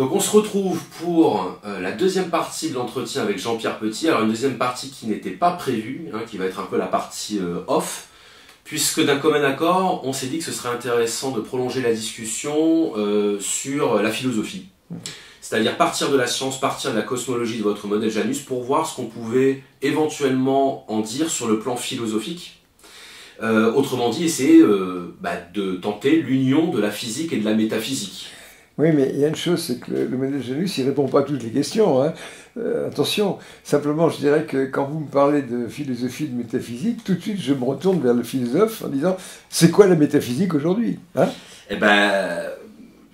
Donc on se retrouve pour la deuxième partie de l'entretien avec Jean-Pierre Petit. Alors une deuxième partie qui n'était pas prévue, hein, qui va être un peu la partie off, puisque d'un commun accord, on s'est dit que ce serait intéressant de prolonger la discussion sur la philosophie. C'est-à-dire partir de la science, partir de la cosmologie de votre modèle Janus pour voir ce qu'on pouvait éventuellement en dire sur le plan philosophique. Autrement dit, essayer de tenter l'union de la physique et de la métaphysique. Oui, mais il y a une chose, c'est que le modèle Janus, il ne répond pas à toutes les questions. Hein. Attention, simplement, je dirais que quand vous me parlez de philosophie, de métaphysique, tout de suite, je me retourne vers le philosophe en disant, c'est quoi la métaphysique aujourd'hui, hein? Eh ben,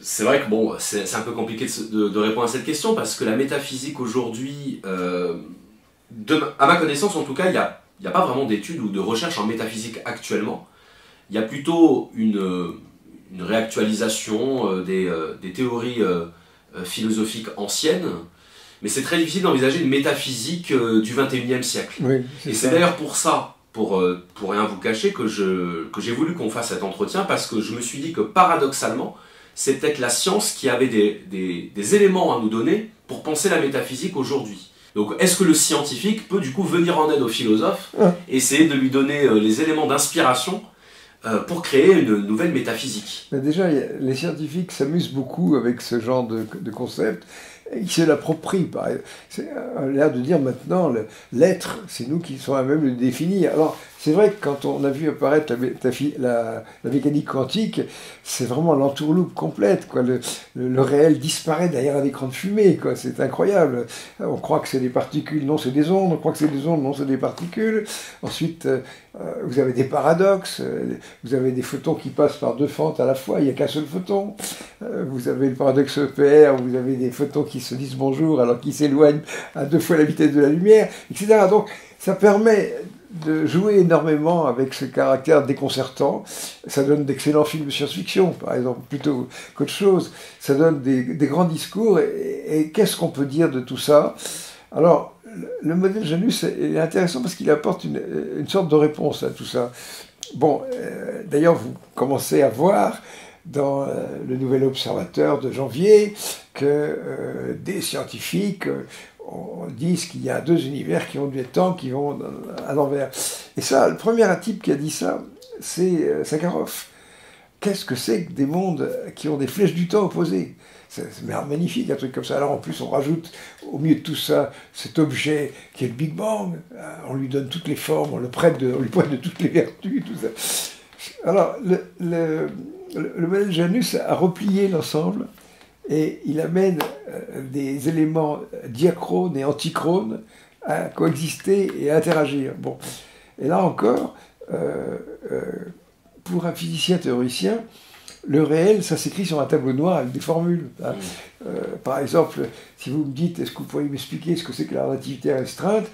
c'est vrai que bon, c'est un peu compliqué de répondre à cette question, parce que la métaphysique aujourd'hui, à ma connaissance en tout cas, il n'y a pas vraiment d'études ou de recherche en métaphysique actuellement. Il y a plutôt une réactualisation des théories philosophiques anciennes, mais c'est très difficile d'envisager une métaphysique du XXIe siècle. Oui, et c'est d'ailleurs pour ça, pour rien vous cacher, que j'ai voulu qu'on fasse cet entretien, parce que je me suis dit que paradoxalement, c'est peut-être la science qui avait des éléments à nous donner pour penser la métaphysique aujourd'hui. Donc est-ce que le scientifique peut du coup venir en aide au philosophe, essayer de lui donner les éléments d'inspiration pour créer une nouvelle métaphysique? Mais déjà, les scientifiques s'amusent beaucoup avec ce genre de concept. Ils se l'approprient. C'est l'air de dire maintenant, l'être, c'est nous qui sommes à même le définir. Alors, c'est vrai que quand on a vu apparaître la mécanique quantique, c'est vraiment l'entourloupe complète, quoi. Le réel disparaît derrière un écran de fumée, quoi. C'est incroyable. On croit que c'est des particules, non, c'est des ondes. On croit que c'est des ondes, non, c'est des particules. Ensuite, vous avez des paradoxes. Vous avez des photons qui passent par deux fentes à la fois. Il n'y a qu'un seul photon. Vous avez le paradoxe EPR. Vous avez des photons qui se disent bonjour alors qu'ils s'éloignent à 2 fois la vitesse de la lumière, etc. Donc, ça permet de jouer énormément avec ce caractère déconcertant. Ça donne d'excellents films de science-fiction, par exemple, plutôt qu'autre chose. Ça donne des grands discours. Et qu'est-ce qu'on peut dire de tout ça? Alors, le modèle Janus est intéressant parce qu'il apporte une sorte de réponse à tout ça. Bon, d'ailleurs, vous commencez à voir dans le Nouvel Observateur de janvier que des scientifiques disent qu'il y a 2 univers qui ont du temps, qui vont à l'envers. Et ça, le premier type qui a dit ça, c'est Sakharov. Qu'est-ce que c'est que des mondes qui ont des flèches du temps opposées? C'est magnifique, un truc comme ça. Alors en plus, on rajoute au milieu de tout ça cet objet qui est le Big Bang. On lui donne toutes les formes, on lui prête de toutes les vertus, tout ça. Alors, le modèle Janus a replié l'ensemble et il amène des éléments diachrones et antichrones à coexister et à interagir. Bon. Et là encore, pour un physicien théoricien, le réel, ça s'écrit sur un tableau noir avec des formules. Hein. Par exemple, si vous me dites, est-ce que vous pourriez m'expliquer ce que c'est que la relativité restreinte?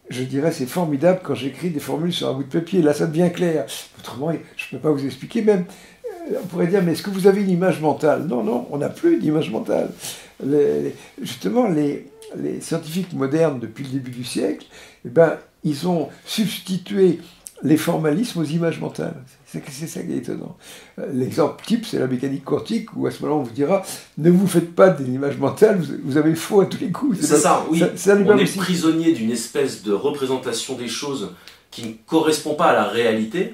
Je dirais, c'est formidable quand j'écris des formules sur un bout de papier. Là, ça devient clair. Autrement, je ne peux pas vous expliquer. Même, on pourrait dire, mais est-ce que vous avez une image mentale? Non, non, on n'a plus d'image mentale. Justement, les scientifiques modernes, depuis le début du siècle, eh ben, ils ont substitué les formalismes aux images mentales. C'est ça qui est étonnant. L'exemple type, c'est la mécanique quantique, où à ce moment, on vous dira, ne vous faites pas des images mentales, vous avez faux à tous les coups. C'est ça, oui. On est prisonnier d'une espèce de représentation des choses qui ne correspond pas à la réalité.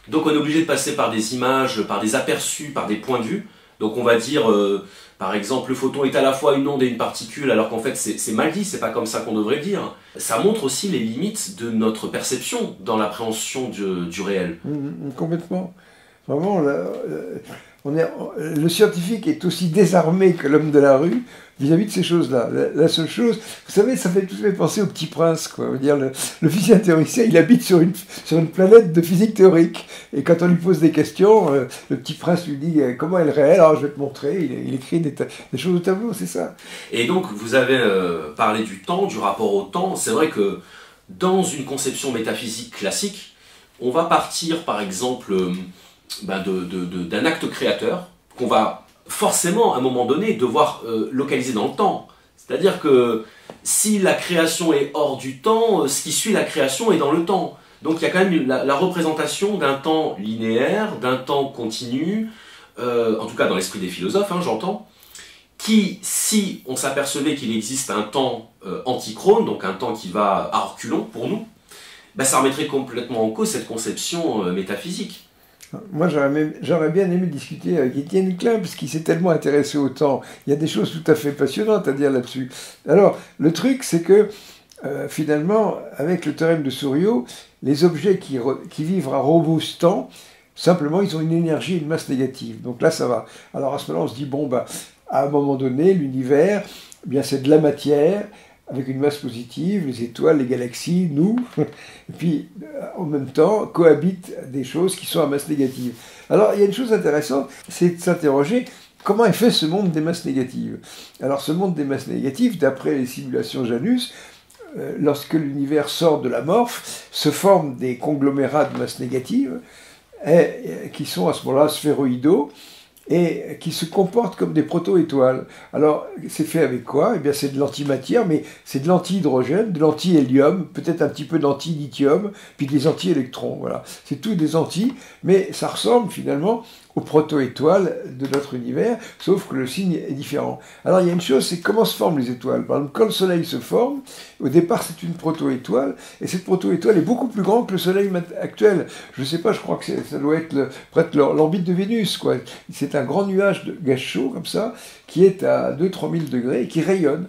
Donc on est obligé de passer par des images, par des aperçus, par des points de vue. Donc on va dire, par exemple, le photon est à la fois une onde et une particule, alors qu'en fait c'est mal dit, c'est pas comme ça qu'on devrait dire. Ça montre aussi les limites de notre perception dans l'appréhension du réel. Complètement. Vraiment, le scientifique est aussi désarmé que l'homme de la rue vis-à-vis de ces choses-là. La seule chose, vous savez, ça fait tout de suite penser au Petit Prince, quoi. Dire, le physicien théoricien, il habite sur une planète de physique théorique. Et quand on lui pose des questions, le Petit Prince lui dit comment est le réel? Alors je vais te montrer. Il écrit des choses au tableau, c'est ça. Et donc, vous avez parlé du temps, du rapport au temps. C'est vrai que dans une conception métaphysique classique, on va partir, par exemple, d'un acte créateur qu'on va forcément, à un moment donné, devoir localiser dans le temps. C'est-à-dire que si la création est hors du temps, ce qui suit la création est dans le temps. Donc il y a quand même la représentation d'un temps linéaire, d'un temps continu, en tout cas dans l'esprit des philosophes, hein, j'entends. qui, si on s'apercevait qu'il existe un temps antichrone, donc un temps qui va à reculons pour nous, ben ça remettrait complètement en cause cette conception métaphysique. Moi, j'aurais bien aimé discuter avec Étienne Klein, parce qu'il s'est tellement intéressé au temps. Il y a des choses tout à fait passionnantes à dire là-dessus. Alors, le truc, c'est que, finalement, avec le théorème de Souriau, les objets qui vivent à robust temps, simplement, ils ont une énergie et une masse négative. Donc là, ça va. Alors, à ce moment-là, on se dit, bon, bah, à un moment donné, l'univers, eh bien, c'est de la matière, avec une masse positive, les étoiles, les galaxies, nous, et puis en même temps cohabitent des choses qui sont à masse négative. Alors il y a une chose intéressante, c'est de s'interroger comment est fait ce monde des masses négatives. Alors ce monde des masses négatives, d'après les simulations Janus, lorsque l'univers sort de l'amorphe, se forment des conglomérats de masses négatives, qui sont à ce moment-là sphéroïdaux, et qui se comportent comme des proto-étoiles. Alors, c'est fait avec quoi? Eh bien, c'est de l'antimatière, mais c'est de l'anti-hydrogène, de l'anti-hélium, peut-être un petit peu d'anti-lithium, puis des anti-électrons, voilà. C'est tout des anti, mais ça ressemble finalement aux proto-étoiles de notre univers, sauf que le signe est différent. Alors, il y a une chose, c'est comment se forment les étoiles. Par exemple, quand le Soleil se forme, au départ, c'est une proto-étoile, et cette proto-étoile est beaucoup plus grande que le Soleil actuel. Je ne sais pas, je crois que ça doit être près de l'orbite de Vénus, quoi. C'est un grand nuage de gaz chaud, comme ça, qui est à 2-3 000 degrés, et qui rayonne.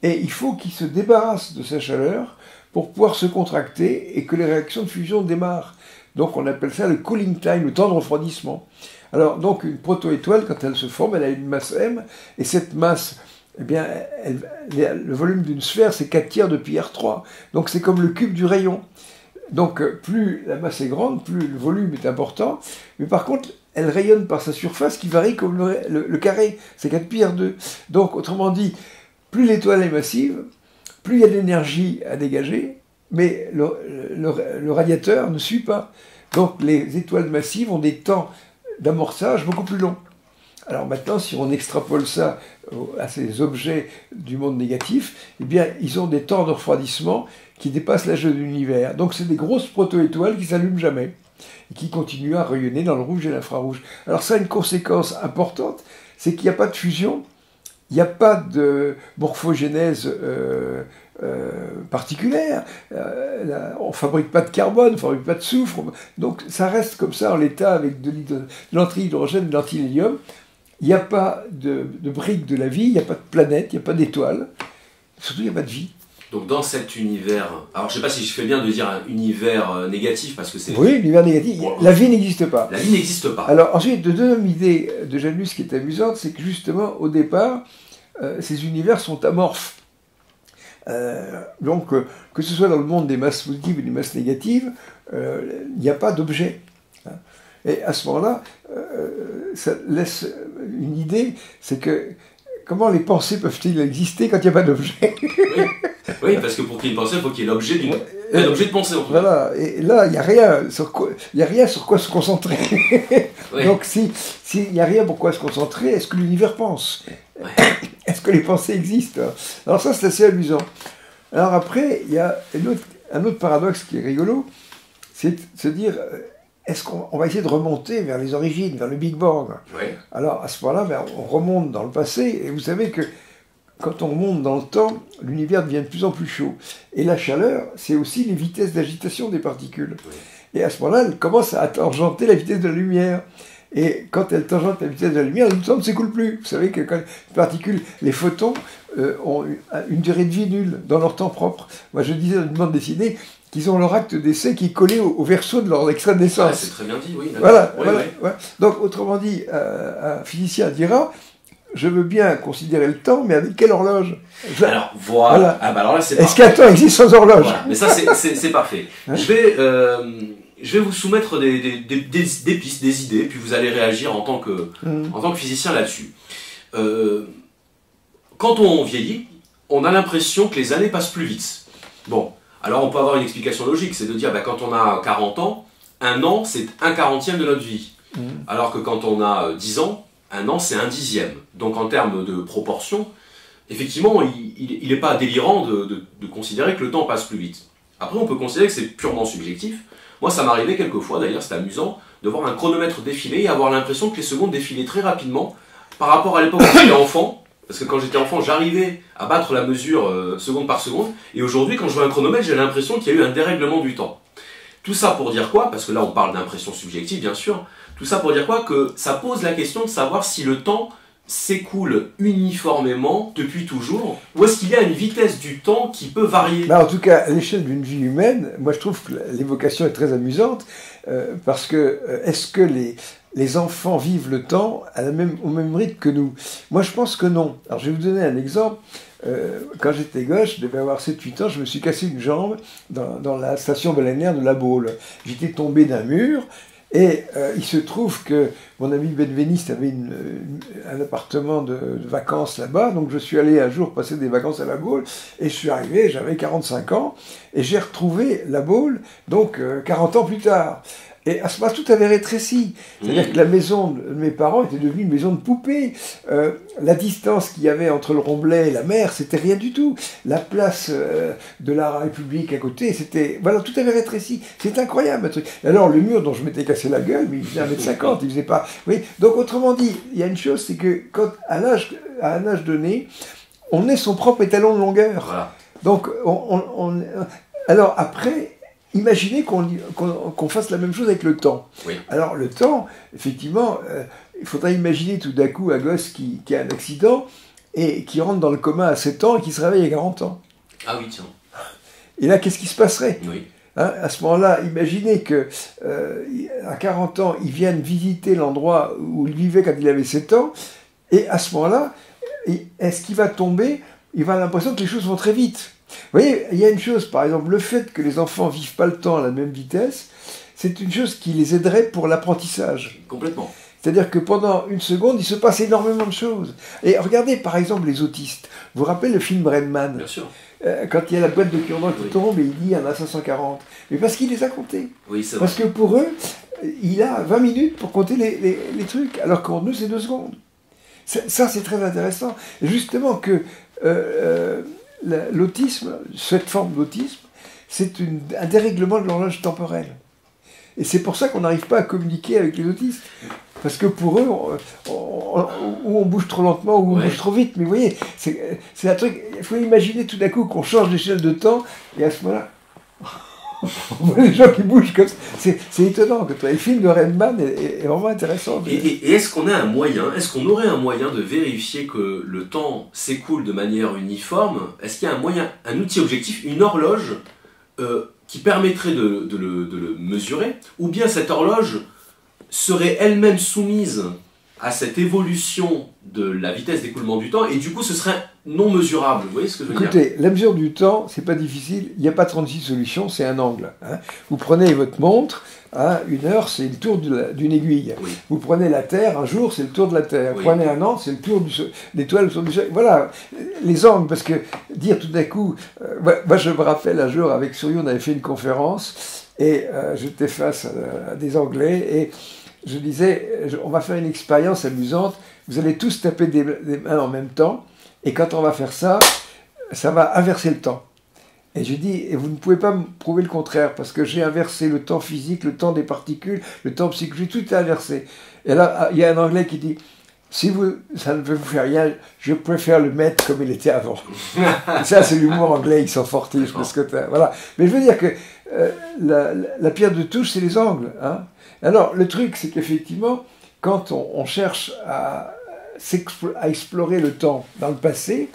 Et il faut qu'il se débarrasse de sa chaleur pour pouvoir se contracter et que les réactions de fusion démarrent. Donc, on appelle ça le cooling time, le temps de refroidissement. Alors, donc, une proto-étoile, quand elle se forme, elle a une masse m, et cette masse, eh bien, le volume d'une sphère, c'est 4 tiers de pi r3. Donc, c'est comme le cube du rayon. Donc, plus la masse est grande, plus le volume est important. Mais par contre, elle rayonne par sa surface qui varie comme le carré. C'est 4 pi r2. Donc, autrement dit, plus l'étoile est massive, plus il y a d'énergie à dégager, mais le radiateur ne suit pas. Donc, les étoiles massives ont des temps d'amorçage beaucoup plus long. Alors maintenant, si on extrapole ça à ces objets du monde négatif, eh bien, ils ont des temps de refroidissement qui dépassent l'âge de l'univers. Donc c'est des grosses proto-étoiles qui ne s'allument jamais et qui continuent à rayonner dans le rouge et l'infrarouge. Alors ça a une conséquence importante, c'est qu'il n'y a pas de fusion, il n'y a pas de morphogénèse particulière, on ne fabrique pas de carbone, on ne fabrique pas de soufre, donc ça reste comme ça en l'état avec de l'anti-hydrogène, de l'anti-hélium. Il n'y a pas de briques de la vie, il n'y a pas de planète, il n'y a pas d'étoiles, surtout il n'y a pas de vie. Donc dans cet univers, alors je ne sais pas si je fais bien de dire un univers négatif, parce que c'est... Oui, l'univers négatif, bon, la vie n'existe pas. La vie n'existe pas. Alors ensuite, de deuxième idée de Janus qui est amusante, c'est que justement, au départ, ces univers sont amorphes. Donc, que ce soit dans le monde des masses positives ou des masses négatives, il n'y a pas d'objet. Et à ce moment-là, ça laisse une idée, c'est que comment les pensées peuvent-ils exister quand il n'y a pas d'objet? Oui, parce que pour qu'il y ait une pensée, il faut qu'il y ait l'objet de pensée. Voilà, et là, il n'y a rien sur quoi se concentrer. Oui. Donc, s'il n'y a rien pour quoi se concentrer, est-ce que l'univers pense? Est-ce que les pensées existent? Alors ça, c'est assez amusant. Alors après, il y a un autre paradoxe qui est rigolo, c'est de se dire, est-ce qu'on va essayer de remonter vers les origines, vers le Big Bang? Oui. Alors à ce moment-là, on remonte dans le passé, et vous savez que quand on remonte dans le temps, l'univers devient de plus en plus chaud. Et la chaleur, c'est aussi les vitesses d'agitation des particules. Oui. Et à ce moment-là, elle commence à tangenter la vitesse de la lumière. Et quand elle tangente la vitesse de la lumière, le temps ne s'écoule plus. Vous savez que quand les particules, les photons, ont une durée de vie nulle dans leur temps propre. Moi, je disais dans une bande dessinée qu'ils ont leur acte d'essai qui est collé au verso de leur extrait de naissance. Ah, c'est très bien dit, oui. Voilà, oui, voilà, oui. Voilà. Donc, autrement dit, un physicien dira, je veux bien considérer le temps, mais avec quelle horloge? Alors, voilà. Ah, bah alors là, c'est Est-ce qu'un temps existe sans horloge? Voilà. Mais ça, c'est parfait. Hein? Je vais vous soumettre des pistes, des idées, puis vous allez réagir en tant que physicien là-dessus. Quand on vieillit, on a l'impression que les années passent plus vite. Bon, alors on peut avoir une explication logique, c'est de dire, bah, quand on a 40 ans, un an, c'est 1/40e de notre vie. Alors que quand on a 10 ans, un an, c'est 1/10e. Donc en termes de proportion, effectivement, il n'est pas délirant de considérer que le temps passe plus vite. Après, on peut considérer que c'est purement subjectif. Moi, ça m'arrivait quelquefois, d'ailleurs, c'était amusant, de voir un chronomètre défiler et avoir l'impression que les secondes défilaient très rapidement par rapport à l'époque où j'étais enfant, Parce que quand j'étais enfant, j'arrivais à battre la mesure seconde par seconde, et aujourd'hui, quand je vois un chronomètre, j'ai l'impression qu'il y a eu un dérèglement du temps. Tout ça pour dire quoi? Parce que là, on parle d'impression subjective, bien sûr. Tout ça pour dire quoi? Que ça pose la question de savoir si le temps s'écoule uniformément depuis toujours, ou est-ce qu'il y a une vitesse du temps qui peut varier? Bah, en tout cas, à l'échelle d'une vie humaine, moi je trouve que l'évocation est très amusante, parce que est-ce que les enfants vivent le temps au même rythme que nous? Moi je pense que non. Alors je vais vous donner un exemple. Quand j'étais gosse, je devais avoir 7-8 ans, je me suis cassé une jambe dans la station balnéaire de La Baule. J'étais tombé d'un mur. Et il se trouve que mon ami Benveniste avait un appartement de vacances là-bas, donc je suis allé un jour passer des vacances à La Baule, et je suis arrivé, j'avais 45 ans, et j'ai retrouvé La Baule, donc 40 ans plus tard. Et à ce moment-là, tout avait rétréci. C'est-à-dire que la maison de mes parents était devenue une maison de poupée. La distance qu'il y avait entre le Romblay et la mer, c'était rien du tout. La place de la République à côté, c'était... Voilà, tout avait rétréci. C'est incroyable, un truc. Et alors, le mur dont je m'étais cassé la gueule, mais il faisait 1m50, il faisait pas... Oui. Donc, autrement dit, il y a une chose, c'est que quand, à un âge donné, on est son propre étalon de longueur. Voilà. Donc, alors après... Imaginez qu'on fasse la même chose avec le temps. Oui. Alors le temps, effectivement, il faudrait imaginer tout d'un coup un gosse qui a un accident et qui rentre dans le coma à 7 ans et qui se réveille à 40 ans. Ah oui, tiens. Et là, qu'est-ce qui se passerait? Oui. Hein, à ce moment-là, imaginez que à 40 ans, il vienne visiter l'endroit où il vivait quand il avait 7 ans, et à ce moment-là, est-ce qu'il va tomber? Il va avoir l'impression que les choses vont très vite. Vous voyez, il y a une chose, par exemple, le fait que les enfants ne vivent pas le temps à la même vitesse, c'est une chose qui les aiderait pour l'apprentissage. Complètement. C'est-à-dire que pendant une seconde, il se passe énormément de choses. Et regardez, par exemple, les autistes. Vous vous rappelez le film Rain Man? Bien sûr. Quand il y a la boîte de cure-dent qui Oui. tombe et il dit il y en a 540. Mais parce qu'il les a comptés. Oui, c'est vrai. Parce que pour eux, il a 20 minutes pour compter les trucs, alors qu'en nous, c'est 2 secondes. Ça, c'est très intéressant. Et justement que l'autisme, cette forme d'autisme, c'est un dérèglement de l'horloge temporelle. Et c'est pour ça qu'on n'arrive pas à communiquer avec les autistes. Parce que pour eux, ou on bouge trop lentement, ou on bouge trop vite. Mais vous voyez, c'est un truc... Il faut imaginer tout d'un coup qu'on change d'échelle de temps, et à ce moment-là, on voit les gens qui bougent comme ça. C'est étonnant. Le film de Rainman est vraiment intéressant. Et est-ce qu'on a un moyen, est-ce qu'on aurait un moyen de vérifier que le temps s'écoule de manière uniforme? Est-ce qu'il y a un moyen, un outil objectif, une horloge qui permettrait de le mesurer? Ou bien cette horloge serait elle-même soumise à cette évolution de la vitesse d'écoulement du temps, et du coup ce serait non mesurable, vous voyez ce que je veux dire? Écoutez, la mesure du temps, c'est pas difficile, il n'y a pas 36 solutions, c'est un angle. Hein. Vous prenez votre montre, hein, 1 heure, c'est le tour d'une aiguille. Oui. Vous prenez la Terre, un jour, c'est le tour de la Terre. Vous prenez un an, c'est le tour de l'étoile autour du Soleil. Voilà, les angles, parce que dire tout d'un coup... moi, je me rappelle un jour, avec Souris, on avait fait une conférence, et j'étais face à des Anglais, et je disais, on va faire une expérience amusante, vous allez tous taper des mains en même temps, et quand on va faire ça, ça va inverser le temps. Et je dis, et vous ne pouvez pas me prouver le contraire, parce que j'ai inversé le temps physique, le temps des particules, le temps psychologique, tout est inversé. Et là, il y a un Anglais qui dit, si ça ne veut vous faire rien, je préfère le mettre comme il était avant. Ça, c'est l'humour anglais, ils sont fortifs. Voilà. Mais je veux dire que la pierre de touche, c'est les angles. Hein. Alors, le truc, c'est qu'effectivement, quand on cherche à explorer le temps dans le passé,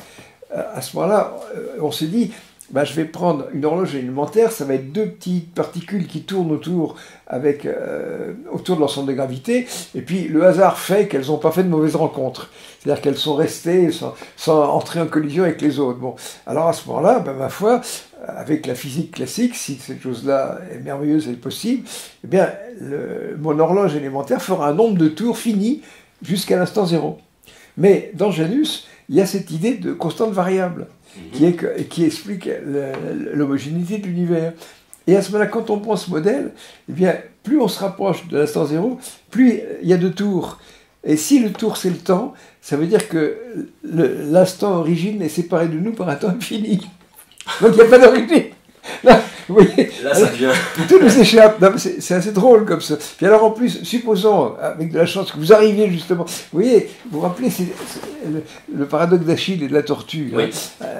à ce moment-là, on s'est dit, je vais prendre une horloge élémentaire, ça va être 2 petites particules qui tournent autour de l'ensemble de gravité, et puis le hasard fait qu'elles n'ont pas fait de mauvaises rencontres. C'est-à-dire qu'elles sont restées sans entrer en collision avec les autres. Bon, alors à ce moment-là, ma foi, avec la physique classique, si cette chose-là est merveilleuse et possible, eh bien, mon horloge élémentaire fera un nombre de tours fini jusqu'à l'instant zéro. Mais dans Janus, il y a cette idée de constante variable qui explique l'homogénéité de l'univers. Et à ce moment-là, quand on prend ce modèle, eh bien, plus on se rapproche de l'instant zéro, plus il y a de tours. Et si le tour, c'est le temps, ça veut dire que l'instant origine est séparé de nous par un temps infini. Donc il n'y a pas d'origine. Oui. Là, ça devient... Tout nous échappe. C'est assez drôle comme ça. Puis alors en plus, supposons, avec de la chance, que vous arriviez justement... Vous voyez, vous vous rappelez le paradoxe d'Achille et de la tortue. Oui.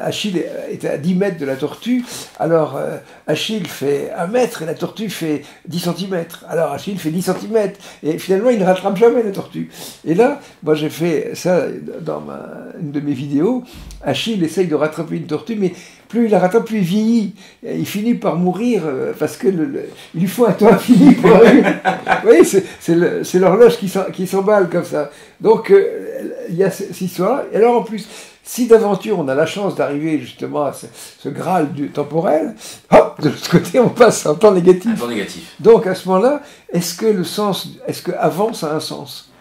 Achille était à 10 mètres de la tortue. Alors Achille fait 1 mètre et la tortue fait 10 cm. Alors Achille fait 10 cm. Et finalement, il ne rattrape jamais la tortue. Et là, moi j'ai fait ça dans une de mes vidéos. Achille essaye de rattraper une tortue, mais plus il la rattrape, plus il vieillit. Il finit par mourir parce que il lui faut un temps infini pour arriver. Vous voyez, c'est l'horloge qui s'emballe comme ça. Donc, il y a cette histoire. Et alors, en plus, si d'aventure on a la chance d'arriver justement à ce Graal du temporel, hop, de l'autre côté, on passe en temps négatif. Un temps négatif. Donc, à ce moment-là, est-ce que avant, ça a un sens?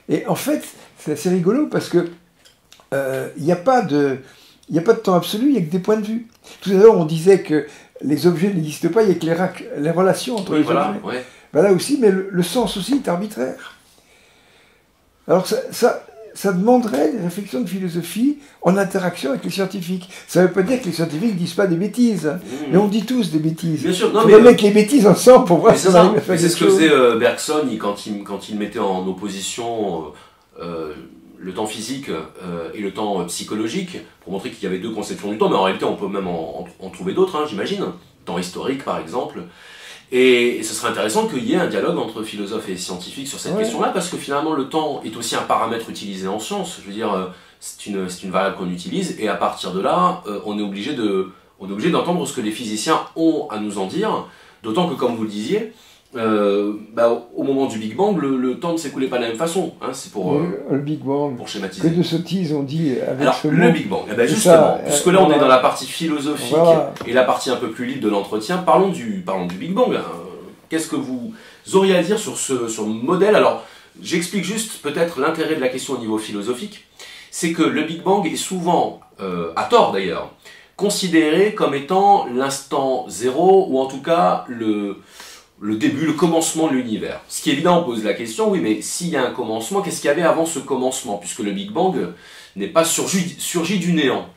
Et en fait, c'est assez rigolo parce que il n'y a pas de temps absolu, il n'y a que des points de vue. Tout à l'heure, on disait que les objets n'existent pas, il n'y a que les relations entre les objets. Ouais. Ben là aussi, mais le sens aussi est arbitraire. Alors ça demanderait des réflexions de philosophie en interaction avec les scientifiques. Ça ne veut pas dire que les scientifiques ne disent pas des bêtises, mais on dit tous des bêtises. Bien sûr, non, il faut mettre les bêtises ensemble pour voir si on arrive à faire c'est quelque ce que chose. faisait Bergson quand il mettait en opposition le temps physique et le temps psychologique, pour montrer qu'il y avait deux conceptions du temps, mais en réalité on peut même en trouver d'autres, hein, j'imagine, temps historique par exemple. Et ce serait intéressant qu'il y ait un dialogue entre philosophes et scientifiques sur cette question-là, parce que finalement le temps est aussi un paramètre utilisé en science. Je veux dire, c'est une variable qu'on utilise, et à partir de là, on est obligé d'entendre ce que les physiciens ont à nous en dire, d'autant que, comme vous le disiez, au moment du Big Bang, le temps ne s'écoulait pas de la même façon. Hein, c'est pour le Big Bang. Pour schématiser. Que de sottises on dit avec Alors, ce le mot. Big Bang, justement, puisque là on est dans la partie philosophique et la partie un peu plus libre de l'entretien, parlons du Big Bang. Qu'est-ce que vous auriez à dire sur le modèle? Alors, j'explique juste peut-être l'intérêt de la question au niveau philosophique. C'est que le Big Bang est souvent, à tort d'ailleurs, considéré comme étant l'instant zéro, ou en tout cas le début, le commencement de l'univers. Ce qui évidemment pose la question, oui, mais s'il y a un commencement, qu'est-ce qu'il y avait avant ce commencement? Puisque le Big Bang n'est pas surgi du néant.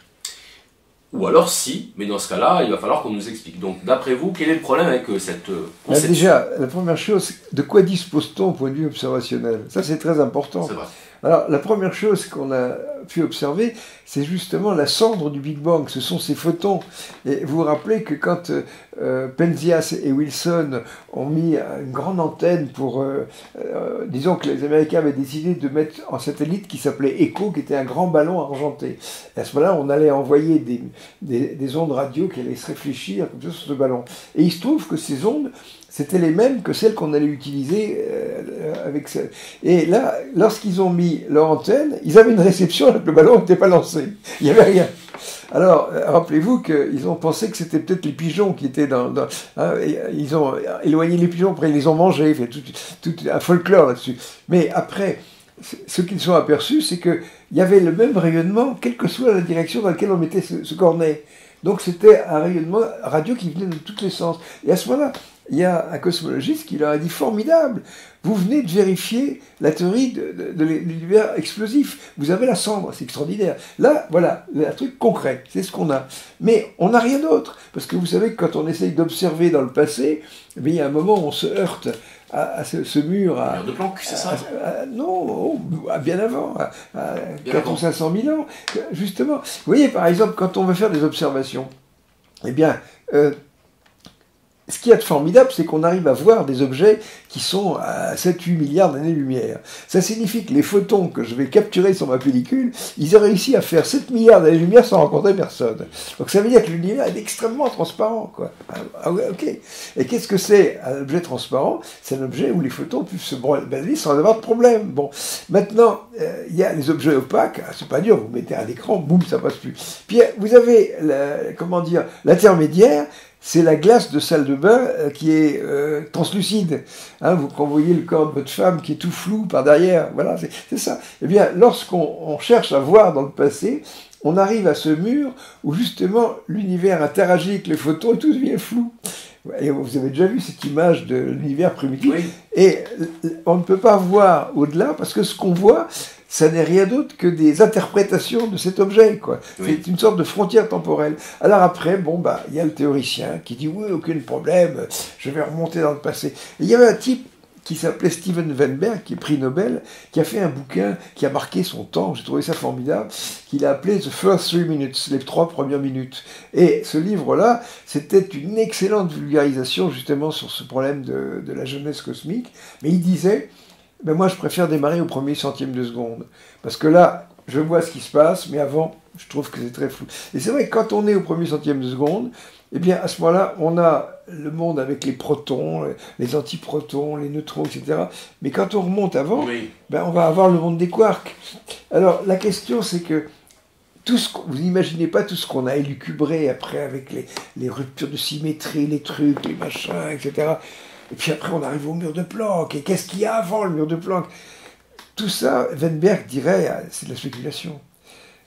Ou alors si, mais dans ce cas-là, il va falloir qu'on nous explique. Donc, d'après vous, quel est le problème avec cette conception? Déjà, la première chose, de quoi dispose-t-on au point de vue observationnel? Ça, c'est très important. C'est vrai. Alors, la première chose qu'on a pu observer, c'est justement la cendre du Big Bang. Ce sont ces photons. Et vous vous rappelez que quand Penzias et Wilson ont mis une grande antenne pour... disons que les Américains avaient décidé de mettre un satellite qui s'appelait ECHO, qui était un grand ballon argenté. Et à ce moment-là, on allait envoyer des ondes radio qui allaient se réfléchir comme ça sur ce ballon. Et il se trouve que ces ondes, c'était les mêmes que celles qu'on allait utiliser avec ça. Et là, lorsqu'ils ont mis leur antenne, ils avaient une réception alors que le ballon n'était pas lancé. Il n'y avait rien. Alors, rappelez-vous qu'ils ont pensé que c'était peut-être les pigeons qui étaient ils ont éloigné les pigeons, après ils les ont mangés, il fait tout un folklore là-dessus. Mais après, ce qu'ils se sont aperçus, c'est qu'il y avait le même rayonnement, quelle que soit la direction dans laquelle on mettait ce cornet. Donc c'était un rayonnement radio qui venait de tous les sens. Et à ce moment-là, il y a un cosmologiste qui leur a dit « Formidable, vous venez de vérifier la théorie de l'univers explosif. Vous avez la cendre, c'est extraordinaire. » Là, voilà, un truc concret, c'est ce qu'on a. Mais on n'a rien d'autre. Parce que vous savez que quand on essaye d'observer dans le passé, il y a un moment où on se heurte à ce mur. Le mur de Planck, c'est ça? Non, bien avant, à 400 ou 500 000 ans. Justement, vous voyez, par exemple, quand on veut faire des observations, eh bien... ce qu'il y a de formidable, c'est qu'on arrive à voir des objets qui sont à 7-8 milliards d'années-lumière. Ça signifie que les photons que je vais capturer sur ma pellicule, ils ont réussi à faire 7 milliards d'années-lumière sans rencontrer personne. Donc ça veut dire que l'univers est extrêmement transparent, quoi. Ah ouais, ok. Et qu'est-ce que c'est un objet transparent? C'est un objet où les photons peuvent se balader sans avoir de problème. Bon, maintenant, il y a les objets opaques, c'est pas dur, vous mettez un écran, boum, ça passe plus. Puis vous avez, l'intermédiaire, c'est la glace de salle de bain qui est translucide. Hein, quand vous voyez le corps de votre femme qui est tout flou par derrière, voilà, c'est ça. Eh bien, lorsqu'on cherche à voir dans le passé, on arrive à ce mur où justement l'univers interagit avec les photons et tout devient flou. Et vous avez déjà vu cette image de l'univers primitif. Oui. Et on ne peut pas voir au-delà parce que ce qu'on voit, ça n'est rien d'autre que des interprétations de cet objet, quoi. Oui. C'est une sorte de frontière temporelle. Alors après, bon, bah, il y a le théoricien qui dit, oui, aucun problème, je vais remonter dans le passé. Et il y avait un type qui s'appelait Steven Weinberg, qui est prix Nobel, qui a fait un bouquin qui a marqué son temps, j'ai trouvé ça formidable, qu'il a appelé The First 3 Minutes, les 3 premières minutes. Et ce livre-là, c'était une excellente vulgarisation justement sur ce problème de la jeunesse cosmique, mais il disait, ben moi je préfère démarrer au premier centième de seconde, parce que là, je vois ce qui se passe, mais avant, je trouve que c'est très flou. Et c'est vrai que quand on est au premier centième de seconde, eh bien, à ce moment-là, on a le monde avec les protons, les antiprotons, les neutrons, etc. Mais quand on remonte avant, Oui. ben, on va avoir le monde des quarks. Alors, la question, c'est que vous n'imaginez pas tout ce qu'on a élucubré après avec les ruptures de symétrie, les trucs, les machins, etc. Et puis après, on arrive au mur de Planck. Et qu'est-ce qu'il y a avant le mur de Planck? Tout ça, Weinberg dirait, c'est de la spéculation.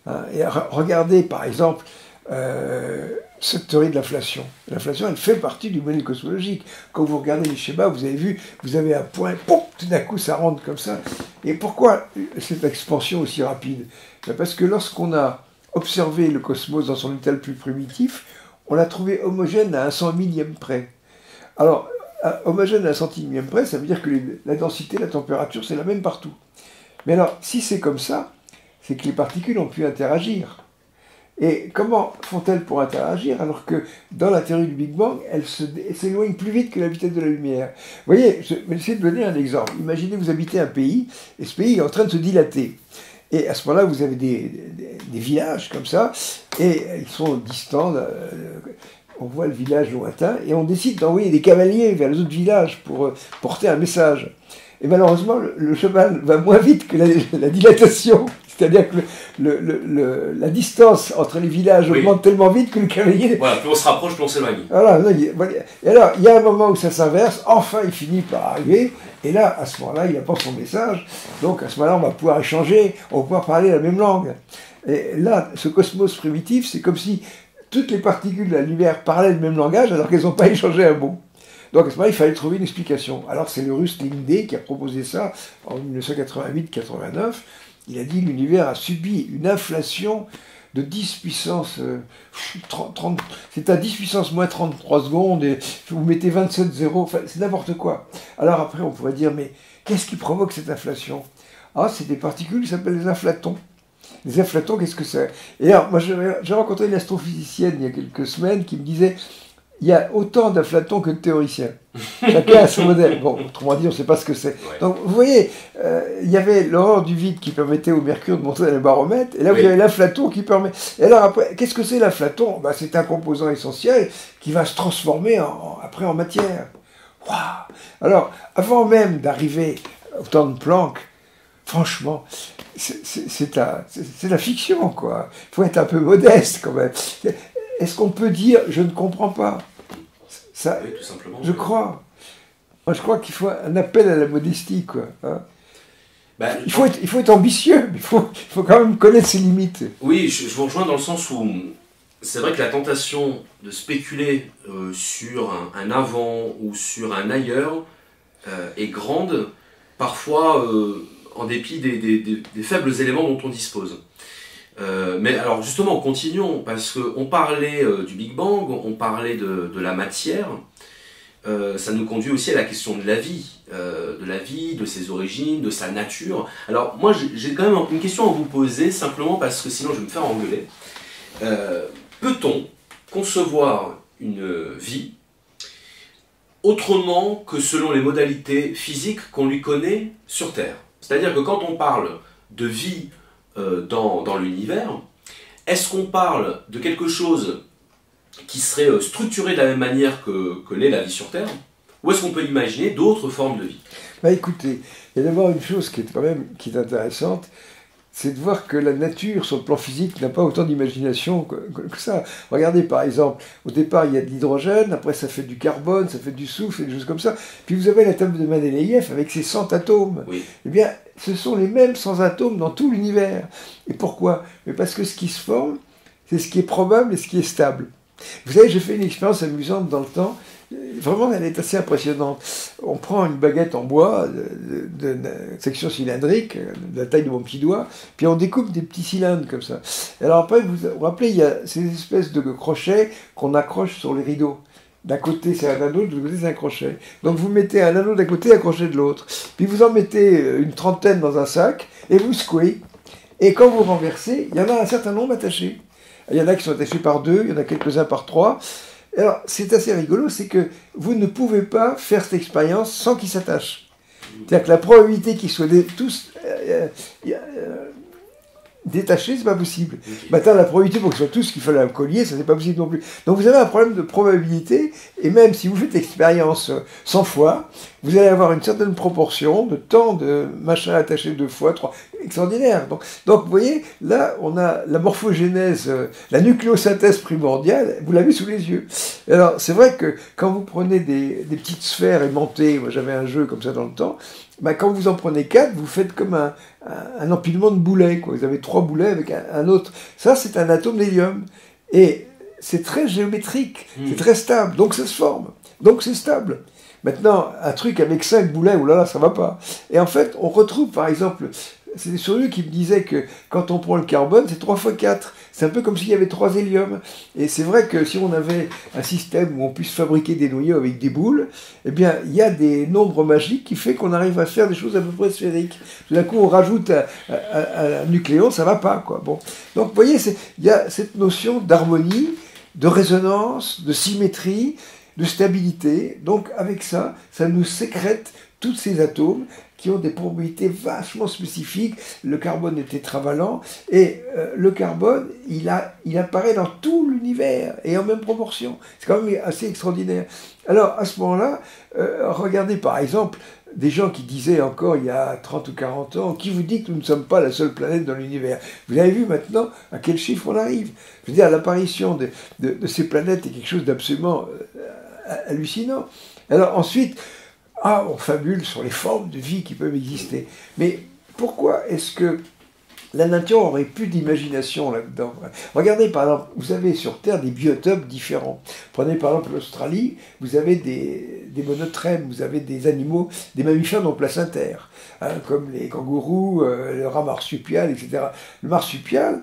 Hein, et regardez, par exemple, cette théorie de l'inflation. L'inflation, elle fait partie du modèle cosmologique. Quand vous regardez les schémas, vous avez vu, vous avez un point, pouf, tout d'un coup, ça rentre comme ça. Et pourquoi cette expansion aussi rapide? Parce que lorsqu'on a observé le cosmos dans son état le plus primitif, on l'a trouvé homogène à un 100 millième près. Alors, homogène à un centimètre près, ça veut dire que la densité, la température, c'est la même partout. Mais alors, si c'est comme ça, c'est que les particules ont pu interagir. Et comment font-elles pour interagir alors que dans la théorie du Big Bang, elles s'éloignent plus vite que la vitesse de la lumière? Vous voyez, je vais essayer de donner un exemple. Imaginez vous habitez un pays, et ce pays est en train de se dilater. Et à ce moment-là, vous avez des villages comme ça, et ils sont distants, on voit le village lointain, et on décide d'envoyer des cavaliers vers les autres villages pour porter un message. Et malheureusement, le cheval va moins vite que la dilatation. C'est-à-dire que la distance entre les villages augmente tellement vite que le cavalier... Voilà, plus on se rapproche, plus on s'éloigne. Voilà, et alors, il y a un moment où ça s'inverse, enfin il finit par arriver, et là, à ce moment-là, il apporte son message, donc à ce moment-là, on va pouvoir échanger, on va pouvoir parler la même langue. Et là, ce cosmos primitif, c'est comme si toutes les particules de la lumière parlaient le même langage, alors qu'elles n'ont pas échangé un mot. Donc à ce moment-là, il fallait trouver une explication. Alors c'est le russe Linde qui a proposé ça en 1988-89. Il a dit que l'univers a subi une inflation de 10 puissance 30, c'est à 10 puissance moins 33 secondes, et vous mettez 27 zéros, enfin, c'est n'importe quoi. Alors après, on pourrait dire, mais qu'est-ce qui provoque cette inflation? Ah, c'est des particules qui s'appellent les inflatons. Les inflatons, qu'est-ce que c'est? Et alors, moi, j'ai rencontré une astrophysicienne il y a quelques semaines qui me disait, il y a autant d'inflatons que de théoriciens. Chacun a son modèle. Bon, autrement dit, on ne sait pas ce que c'est. Ouais. Donc, vous voyez, il y avait l'horreur du vide qui permettait au mercure de monter dans le baromètre, et là, vous avez l'inflaton qui permet... Et alors, après, qu'est-ce que c'est l'inflaton? Ben, c'est un composant essentiel qui va se transformer après en matière. Waouh! Alors, avant même d'arriver au temps de Planck, franchement, c'est la fiction, quoi. Il faut être un peu modeste, quand même. Est-ce qu'on peut dire « je ne comprends pas » ça, oui, tout simplement. Je crois. Moi, je crois qu'il faut un appel à la modestie, quoi. Hein, il faut être ambitieux, mais il faut quand même connaître ses limites. Oui, je vous rejoins dans le sens où c'est vrai que la tentation de spéculer sur un avant ou sur un ailleurs est grande, parfois en dépit des faibles éléments dont on dispose. Mais alors justement, continuons, parce qu'on parlait du Big Bang, on parlait de la matière, ça nous conduit aussi à la question de la vie, de ses origines, de sa nature. Alors moi j'ai quand même une question à vous poser, simplement parce que sinon je vais me faire engueuler. Peut-on concevoir une vie autrement que selon les modalités physiques qu'on lui connaît sur Terre? C'est-à-dire que quand on parle de vie dans l'univers, est-ce qu'on parle de quelque chose qui serait structuré de la même manière que l'est la vie sur Terre, ou est-ce qu'on peut imaginer d'autres formes de vie? Bah écoutez, il y a d'abord une chose qui est intéressante, c'est de voir que la nature, sur le plan physique, n'a pas autant d'imagination que ça. Regardez par exemple, au départ il y a de l'hydrogène, après ça fait du carbone, ça fait du soufre, et des choses comme ça. Puis vous avez la table de Mendeleïev avec ses 100 atomes. Oui. Eh bien, ce sont les mêmes 100 atomes dans tout l'univers. Et pourquoi? Mais parce que ce qui se forme, c'est ce qui est probable et ce qui est stable. Vous savez, j'ai fait une expérience amusante dans le temps. Vraiment, elle est assez impressionnante. On prend une baguette en bois de section cylindrique, de la taille de mon petit doigt, puis on découpe des petits cylindres comme ça. Alors après, vous vous rappelez, il y a ces espèces de crochets qu'on accroche sur les rideaux. D'un côté, c'est un anneau, de l'autre côté, c'est un crochet. Donc vous mettez un anneau d'un côté et un crochet de l'autre. Puis vous en mettez une trentaine dans un sac et vous secouez. Et quand vous renversez, il y en a un certain nombre attachés. Il y en a qui sont attachés par 2, il y en a quelques-uns par 3. Alors, c'est assez rigolo, c'est que vous ne pouvez pas faire cette expérience sans qu'ils s'attachent. C'est-à-dire que la probabilité qu'ils soient tous détachés, c'est pas possible. Okay. Maintenant, la probabilité pour qu'ils soient tous qu'il fallait un collier, ça c'est pas possible non plus. Donc vous avez un problème de probabilité, et même si vous faites l'expérience 100 fois, vous allez avoir une certaine proportion de temps de machin attaché 2 fois, 3, extraordinaire. Donc vous voyez, là, on a la morphogénèse, la nucléosynthèse primordiale, vous l'avez sous les yeux. Alors, c'est vrai que quand vous prenez des petites sphères aimantées, moi j'avais un jeu comme ça dans le temps, bah, quand vous en prenez 4, vous faites comme un empilement de boulets, quoi. Vous avez 3 boulets avec un autre. Ça, c'est un atome d'hélium. Et c'est très géométrique, c'est très stable, donc ça se forme. Donc c'est stable. Maintenant, un truc avec 5 boulets, oulala, ça va pas. Et en fait, on retrouve, par exemple, c'est des surieux qui me disaient que quand on prend le carbone, c'est 3 fois 4. C'est un peu comme s'il y avait 3 héliums. Et c'est vrai que si on avait un système où on puisse fabriquer des noyaux avec des boules, eh bien, il y a des nombres magiques qui fait qu'on arrive à faire des choses à peu près sphériques. Tout d'un coup, on rajoute un nucléon, ça va pas, quoi. Bon. Donc, vous voyez, il y a cette notion d'harmonie, de résonance, de symétrie, de stabilité. Donc, avec ça, ça nous sécrète tous ces atomes qui ont des probabilités vachement spécifiques. Le carbone est tétravalent, et le carbone, il apparaît dans tout l'univers, et en même proportion. C'est quand même assez extraordinaire. Alors, à ce moment-là, regardez par exemple des gens qui disaient encore il y a 30 ou 40 ans, qui vous dit que nous ne sommes pas la seule planète dans l'univers. Vous avez vu maintenant à quel chiffre on arrive. Je veux dire, l'apparition de ces planètes est quelque chose d'absolument hallucinant. Alors ensuite, on fabule sur les formes de vie qui peuvent exister. Mais pourquoi est-ce que la nature aurait plus d'imagination là-dedans? Regardez, par exemple, vous avez sur Terre des biotopes différents. Prenez par exemple l'Australie, vous avez des monotrèmes, vous avez des animaux, des mammifères non placentaires, hein, comme les kangourous, le rat marsupial, etc. Le marsupial,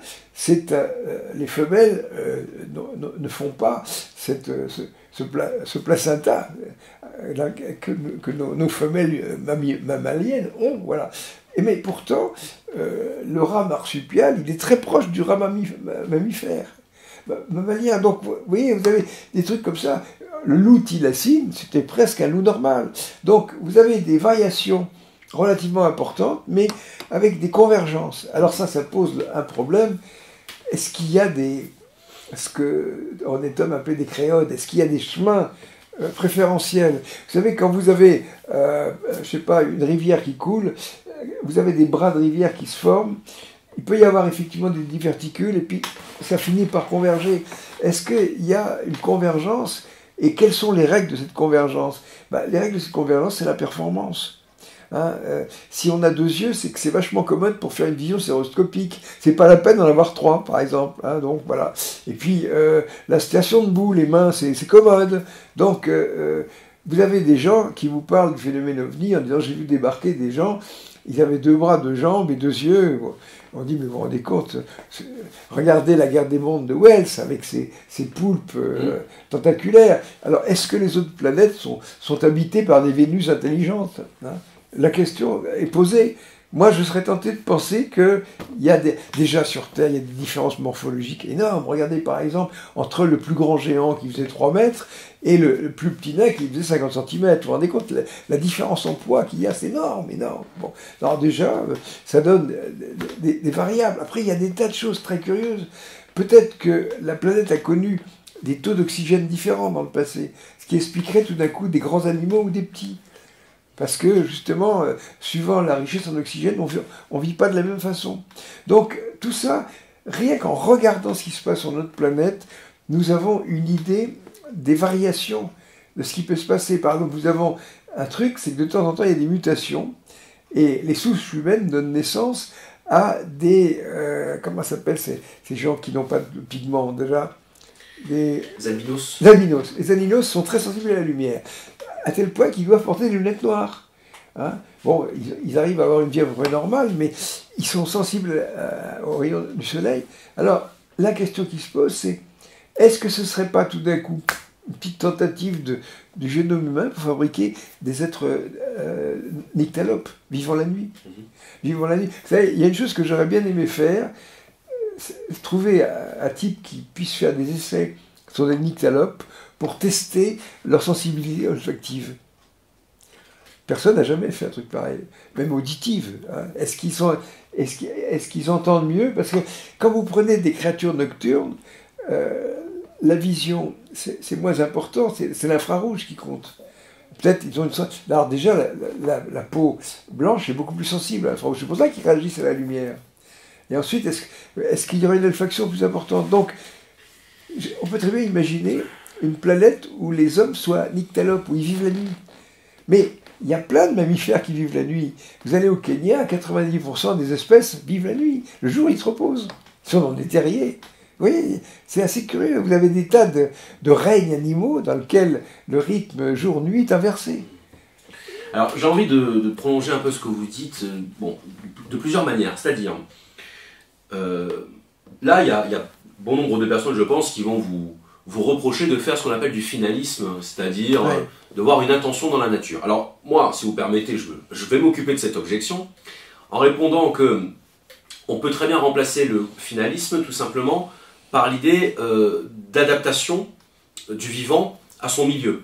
les femelles ne font pas ce placenta que nos femelles mammaliennes ont, voilà. Mais pourtant, le rat marsupial, il est très proche du rat mammifère, mammalien. Donc, vous voyez, vous avez des trucs comme ça. Le loup thylacine, c'était presque un loup normal. Donc, vous avez des variations relativement importantes, mais avec des convergences. Alors ça pose un problème. Est-ce qu'il y a ce qu'en Homme appelait des créodes, est-ce qu'il y a des chemins préférentiels? Vous savez, quand vous avez, je sais pas, une rivière qui coule, vous avez des bras de rivière qui se forment, il peut y avoir effectivement des diverticules, et puis ça finit par converger. Est-ce qu'il y a une convergence, et quelles sont les règles de cette convergence? Les règles de cette convergence, c'est la performance. Hein, si on a 2 yeux, c'est que c'est vachement commode pour faire une vision stéréoscopique. C'est pas la peine d'en avoir 3, par exemple. Hein, donc voilà. Et puis la station debout, les mains, c'est commode. Donc vous avez des gens qui vous parlent du phénomène ovni en disant j'ai vu débarquer des gens, ils avaient 2 bras, 2 jambes et 2 yeux. On dit mais vous vous rendez compte, regardez la guerre des mondes de Wells avec ces poulpes tentaculaires. Alors est-ce que les autres planètes sont habitées par des Vénus intelligentes, hein? La question est posée. Moi, je serais tenté de penser qu'il y a déjà sur Terre, il y a des différences morphologiques énormes. Regardez par exemple, entre le plus grand géant qui faisait 3 mètres et le plus petit nain qui faisait 50 cm. Vous vous rendez compte, la différence en poids qu'il y a, c'est énorme, énorme. Bon. Alors déjà, ça donne des variables. Après, il y a des tas de choses très curieuses. Peut-être que la planète a connu des taux d'oxygène différents dans le passé, ce qui expliquerait tout d'un coup des grands animaux ou des petits. Parce que, justement, suivant la richesse en oxygène, on ne vit pas de la même façon. Donc, tout ça, rien qu'en regardant ce qui se passe sur notre planète, nous avons une idée des variations de ce qui peut se passer. Par exemple, nous avons un truc, c'est que de temps en temps, il y a des mutations, et les souches humaines donnent naissance à des... comment ça s'appelle ces gens qui n'ont pas de pigments, déjà? des albinos. albinos. Les albinos sont très sensibles à la lumière, à tel point qu'ils doivent porter des lunettes noires. Hein. Bon, ils arrivent à avoir une vie à peu près normale, mais ils sont sensibles aux rayons du soleil. Alors, la question qui se pose, c'est est-ce que ce ne serait pas tout d'un coup une petite tentative du génome humain pour fabriquer des êtres nyctalopes, vivant la nuit. Vivant la nuit. Vous savez, il y a une chose que j'aurais bien aimé faire, trouver un type qui puisse faire des essais sur des nyctalopes pour tester leur sensibilité olfactive. Personne n'a jamais fait un truc pareil, même auditive. Hein. Est-ce qu'ils entendent mieux? Parce que quand vous prenez des créatures nocturnes, la vision, c'est moins important, c'est l'infrarouge qui compte. Peut-être ils ont une... Alors déjà, la peau blanche est beaucoup plus sensible à l'infrarouge. C'est pour ça qu'ils réagissent à la lumière. Et ensuite, est-ce qu'il y aurait une olfaction plus importante? Donc, on peut très bien imaginer une planète où les hommes soient nyctalopes, où ils vivent la nuit. Mais il y a plein de mammifères qui vivent la nuit. Vous allez au Kenya, 90% des espèces vivent la nuit. Le jour, ils se reposent. Ils sont dans des terriers. Oui, c'est assez curieux. Vous avez des tas de règnes animaux dans lesquels le rythme jour-nuit est inversé. Alors, j'ai envie de prolonger un peu ce que vous dites, bon, de plusieurs manières. C'est-à-dire, là, il y a bon nombre de personnes, je pense, qui vont vous reprocher de faire ce qu'on appelle du finalisme, c'est-à-dire de voir une intention dans la nature. Alors, moi, si vous permettez, je vais m'occuper de cette objection en répondant que on peut très bien remplacer le finalisme, tout simplement, par l'idée d'adaptation du vivant à son milieu.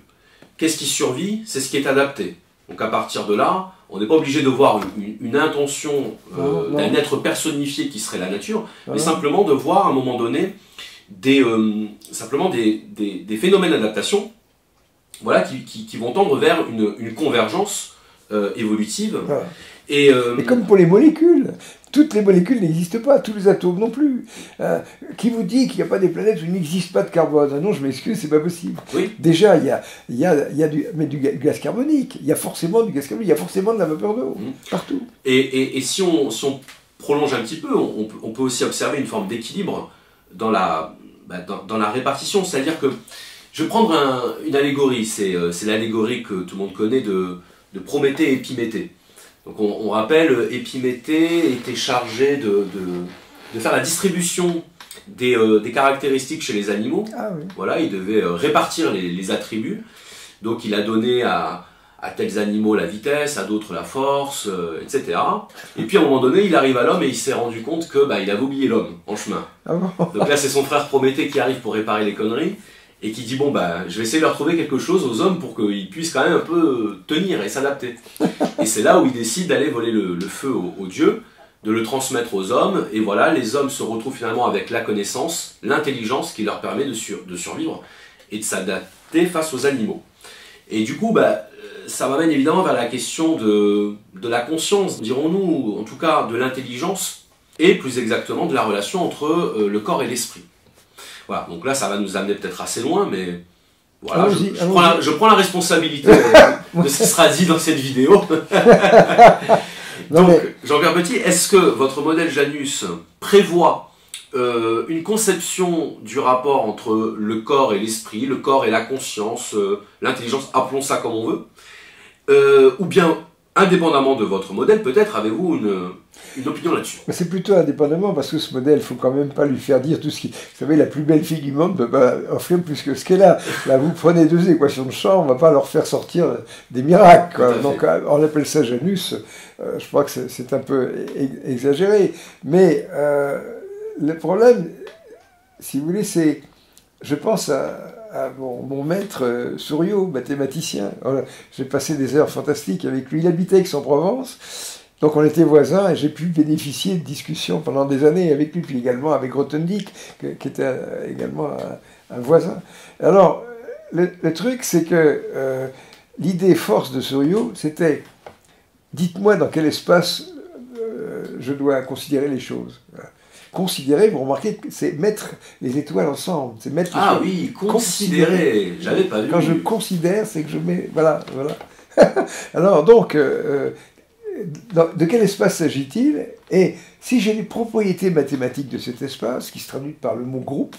Qu'est-ce qui survit? C'est ce qui est adapté. Donc à partir de là, on n'est pas obligé de voir une intention d'un être personnifié qui serait la nature, mais simplement de voir à un moment donné simplement des phénomènes d'adaptation, voilà, qui vont tendre vers une convergence évolutive. Voilà. Et comme pour les molécules, toutes les molécules n'existent pas, tous les atomes non plus. Qui vous dit qu'il n'y a pas des planètes où il n'existe pas de carbone? Ah non, je m'excuse, c'est pas possible. Oui. Déjà, il y a du gaz carbonique, il y a forcément du gaz carbonique, il y a forcément de la vapeur d'eau, partout. Et si on prolonge un petit peu, on peut aussi observer une forme d'équilibre dans la répartition, c'est-à-dire que je vais prendre une allégorie, c'est l'allégorie que tout le monde connaît de Prométhée et Épiméthée. Donc on rappelle, Épiméthée était chargé de faire la distribution des caractéristiques chez les animaux. Ah, oui. Voilà, il devait répartir les attributs. Donc il a donné à tels animaux la vitesse, à d'autres la force, etc. Et puis à un moment donné, il arrive à l'homme et il s'est rendu compte que il avait oublié l'homme en chemin. Ah bon. Donc là, c'est son frère Prométhée qui arrive pour réparer les conneries et qui dit bon je vais essayer de leur trouver quelque chose aux hommes pour qu'ils puissent quand même un peu tenir et s'adapter. Et c'est là où il décide d'aller voler le feu aux dieux, de le transmettre aux hommes, et voilà, les hommes se retrouvent finalement avec la connaissance, l'intelligence qui leur permet de survivre et de s'adapter face aux animaux. Et du coup, ça m'amène évidemment vers la question de la conscience, dirons-nous, en tout cas de l'intelligence, et plus exactement de la relation entre le corps et l'esprit. Voilà, donc là ça va nous amener peut-être assez loin, mais voilà, je prends la responsabilité de ce qui sera dit dans cette vidéo. Donc, Jean-Pierre Petit, est-ce que votre modèle Janus prévoit une conception du rapport entre le corps et l'esprit, le corps et la conscience, l'intelligence, appelons ça comme on veut, ou bien, indépendamment de votre modèle, peut-être avez-vous une opinion là-dessus? C'est plutôt indépendamment, parce que ce modèle, il ne faut quand même pas lui faire dire tout ce qui... Vous savez, la plus belle fille du monde ne peut pas offrir plus que ce qu'elle a. Là, vous prenez deux équations de champ, on ne va pas leur faire sortir des miracles, quoi. Donc, on appelle ça Janus. Je crois que c'est un peu exagéré. Mais le problème, si vous voulez, c'est... Je pense à mon maître Souriau, mathématicien. J'ai passé des heures fantastiques avec lui. Il habitait Aix-en-Provence, donc on était voisins et j'ai pu bénéficier de discussions pendant des années avec lui, puis également avec Grothendieck, qui était également un voisin. Alors, le truc, c'est que l'idée force de Souriau, c'était « dites-moi dans quel espace je dois considérer les choses ». Considérer, vous remarquez, c'est mettre les étoiles ensemble. C'est mettre oui, considérer. J'avais pas vu. Quand je considère, c'est que je mets... Voilà. Alors, donc, de quel espace s'agit-il? Et si j'ai les propriétés mathématiques de cet espace, qui se traduisent par le mot groupe,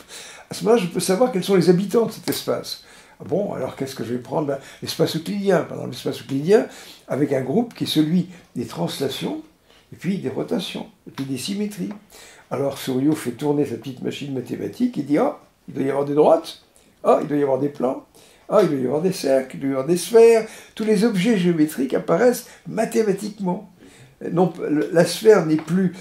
à ce moment-là, je peux savoir quels sont les habitants de cet espace. Bon, alors qu'est-ce que je vais prendre? L'espace euclidien. Par exemple, l'espace euclidien, avec un groupe qui est celui des translations, et puis des rotations, et puis des symétries. Alors Souriau fait tourner sa petite machine mathématique et dit, ah, il doit y avoir des droites, ah, il doit y avoir des plans, ah, il doit y avoir des cercles, il doit y avoir des sphères. Tous les objets géométriques apparaissent mathématiquement. Non, la sphère n'est plus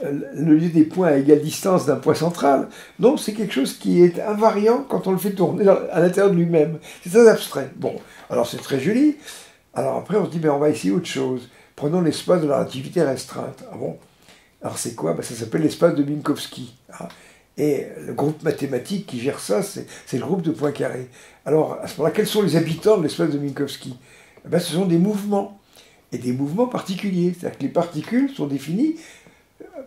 le lieu des points à égale distance d'un point central. Non, c'est quelque chose qui est invariant quand on le fait tourner à l'intérieur de lui-même. C'est très abstrait. Bon, alors c'est très joli. Alors après, on se dit, mais on va essayer autre chose. Prenons l'espace de la relativité restreinte. Ah bon? Alors c'est quoi? Ça s'appelle l'espace de Minkowski. Hein. Et le groupe mathématique qui gère ça, c'est le groupe de Poincaré. Alors, à ce moment-là, quels sont les habitants de l'espace de Minkowski? Ce sont des mouvements, et des mouvements particuliers. C'est-à-dire que les particules sont définies.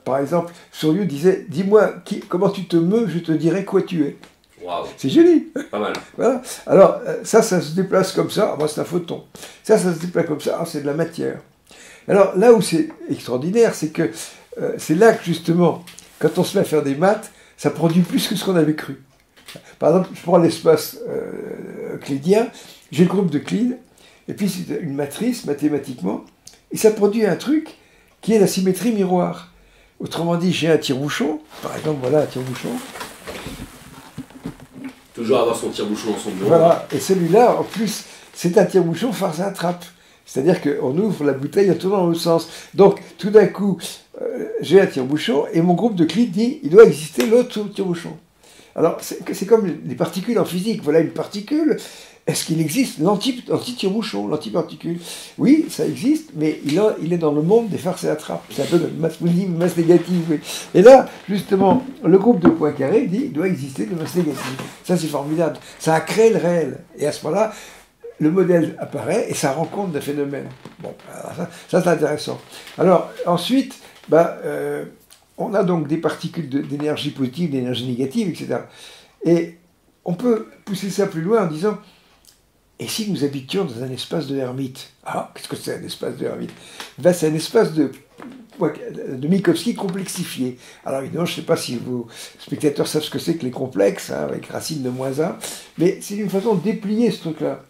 Par exemple, Souriau disait, dis-moi comment tu te meus, je te dirai quoi tu es. Wow. C'est joli. Pas mal. Voilà. Alors, ça se déplace comme ça, c'est un photon. Ça se déplace comme ça, c'est de la matière. Alors, là où c'est extraordinaire, c'est que c'est là que, justement, quand on se met à faire des maths, ça produit plus que ce qu'on avait cru. Par exemple, je prends l'espace euclidien, j'ai le groupe d'Euclide, et puis c'est une matrice mathématiquement, et ça produit un truc qui est la symétrie miroir. Autrement dit, j'ai un tire-bouchon, par exemple, voilà un tire-bouchon. Toujours avoir son tire-bouchon dans son bureau. Voilà, et celui-là, en plus, c'est un tire-bouchon farce à trappe. C'est-à-dire qu'on ouvre la bouteille en tournant dans l'autre sens. Donc, tout d'un coup, j'ai un tire-bouchon, et mon groupe d'Euclide dit, il doit exister l'autre tire-bouchon. Alors, c'est comme les particules en physique. Voilà une particule. Est-ce qu'il existe l'anti-tire-bouchon, l'antiparticule? Oui, ça existe, mais il est dans le monde des farces et attrapes. C'est un peu de masse positive, masse négative. Oui. Et là, justement, le groupe de Poincaré dit il doit exister de masse négative. Ça, c'est formidable. Ça a créé le réel. Et à ce moment-là, le modèle apparaît et ça rend compte d'un phénomène. Bon, ça c'est intéressant. Alors, ensuite, on a donc des particules d'énergie positive, d'énergie négative, etc. Et on peut pousser ça plus loin en disant, et si nous habitions dans un espace de Hermite? Ah, qu'est-ce que c'est un espace de Hermite? C'est un espace de Minkowski complexifié. Alors évidemment, je ne sais pas si vos spectateurs savent ce que c'est que les complexes, hein, avec racine de -1, mais c'est une façon de déplier ce truc-là.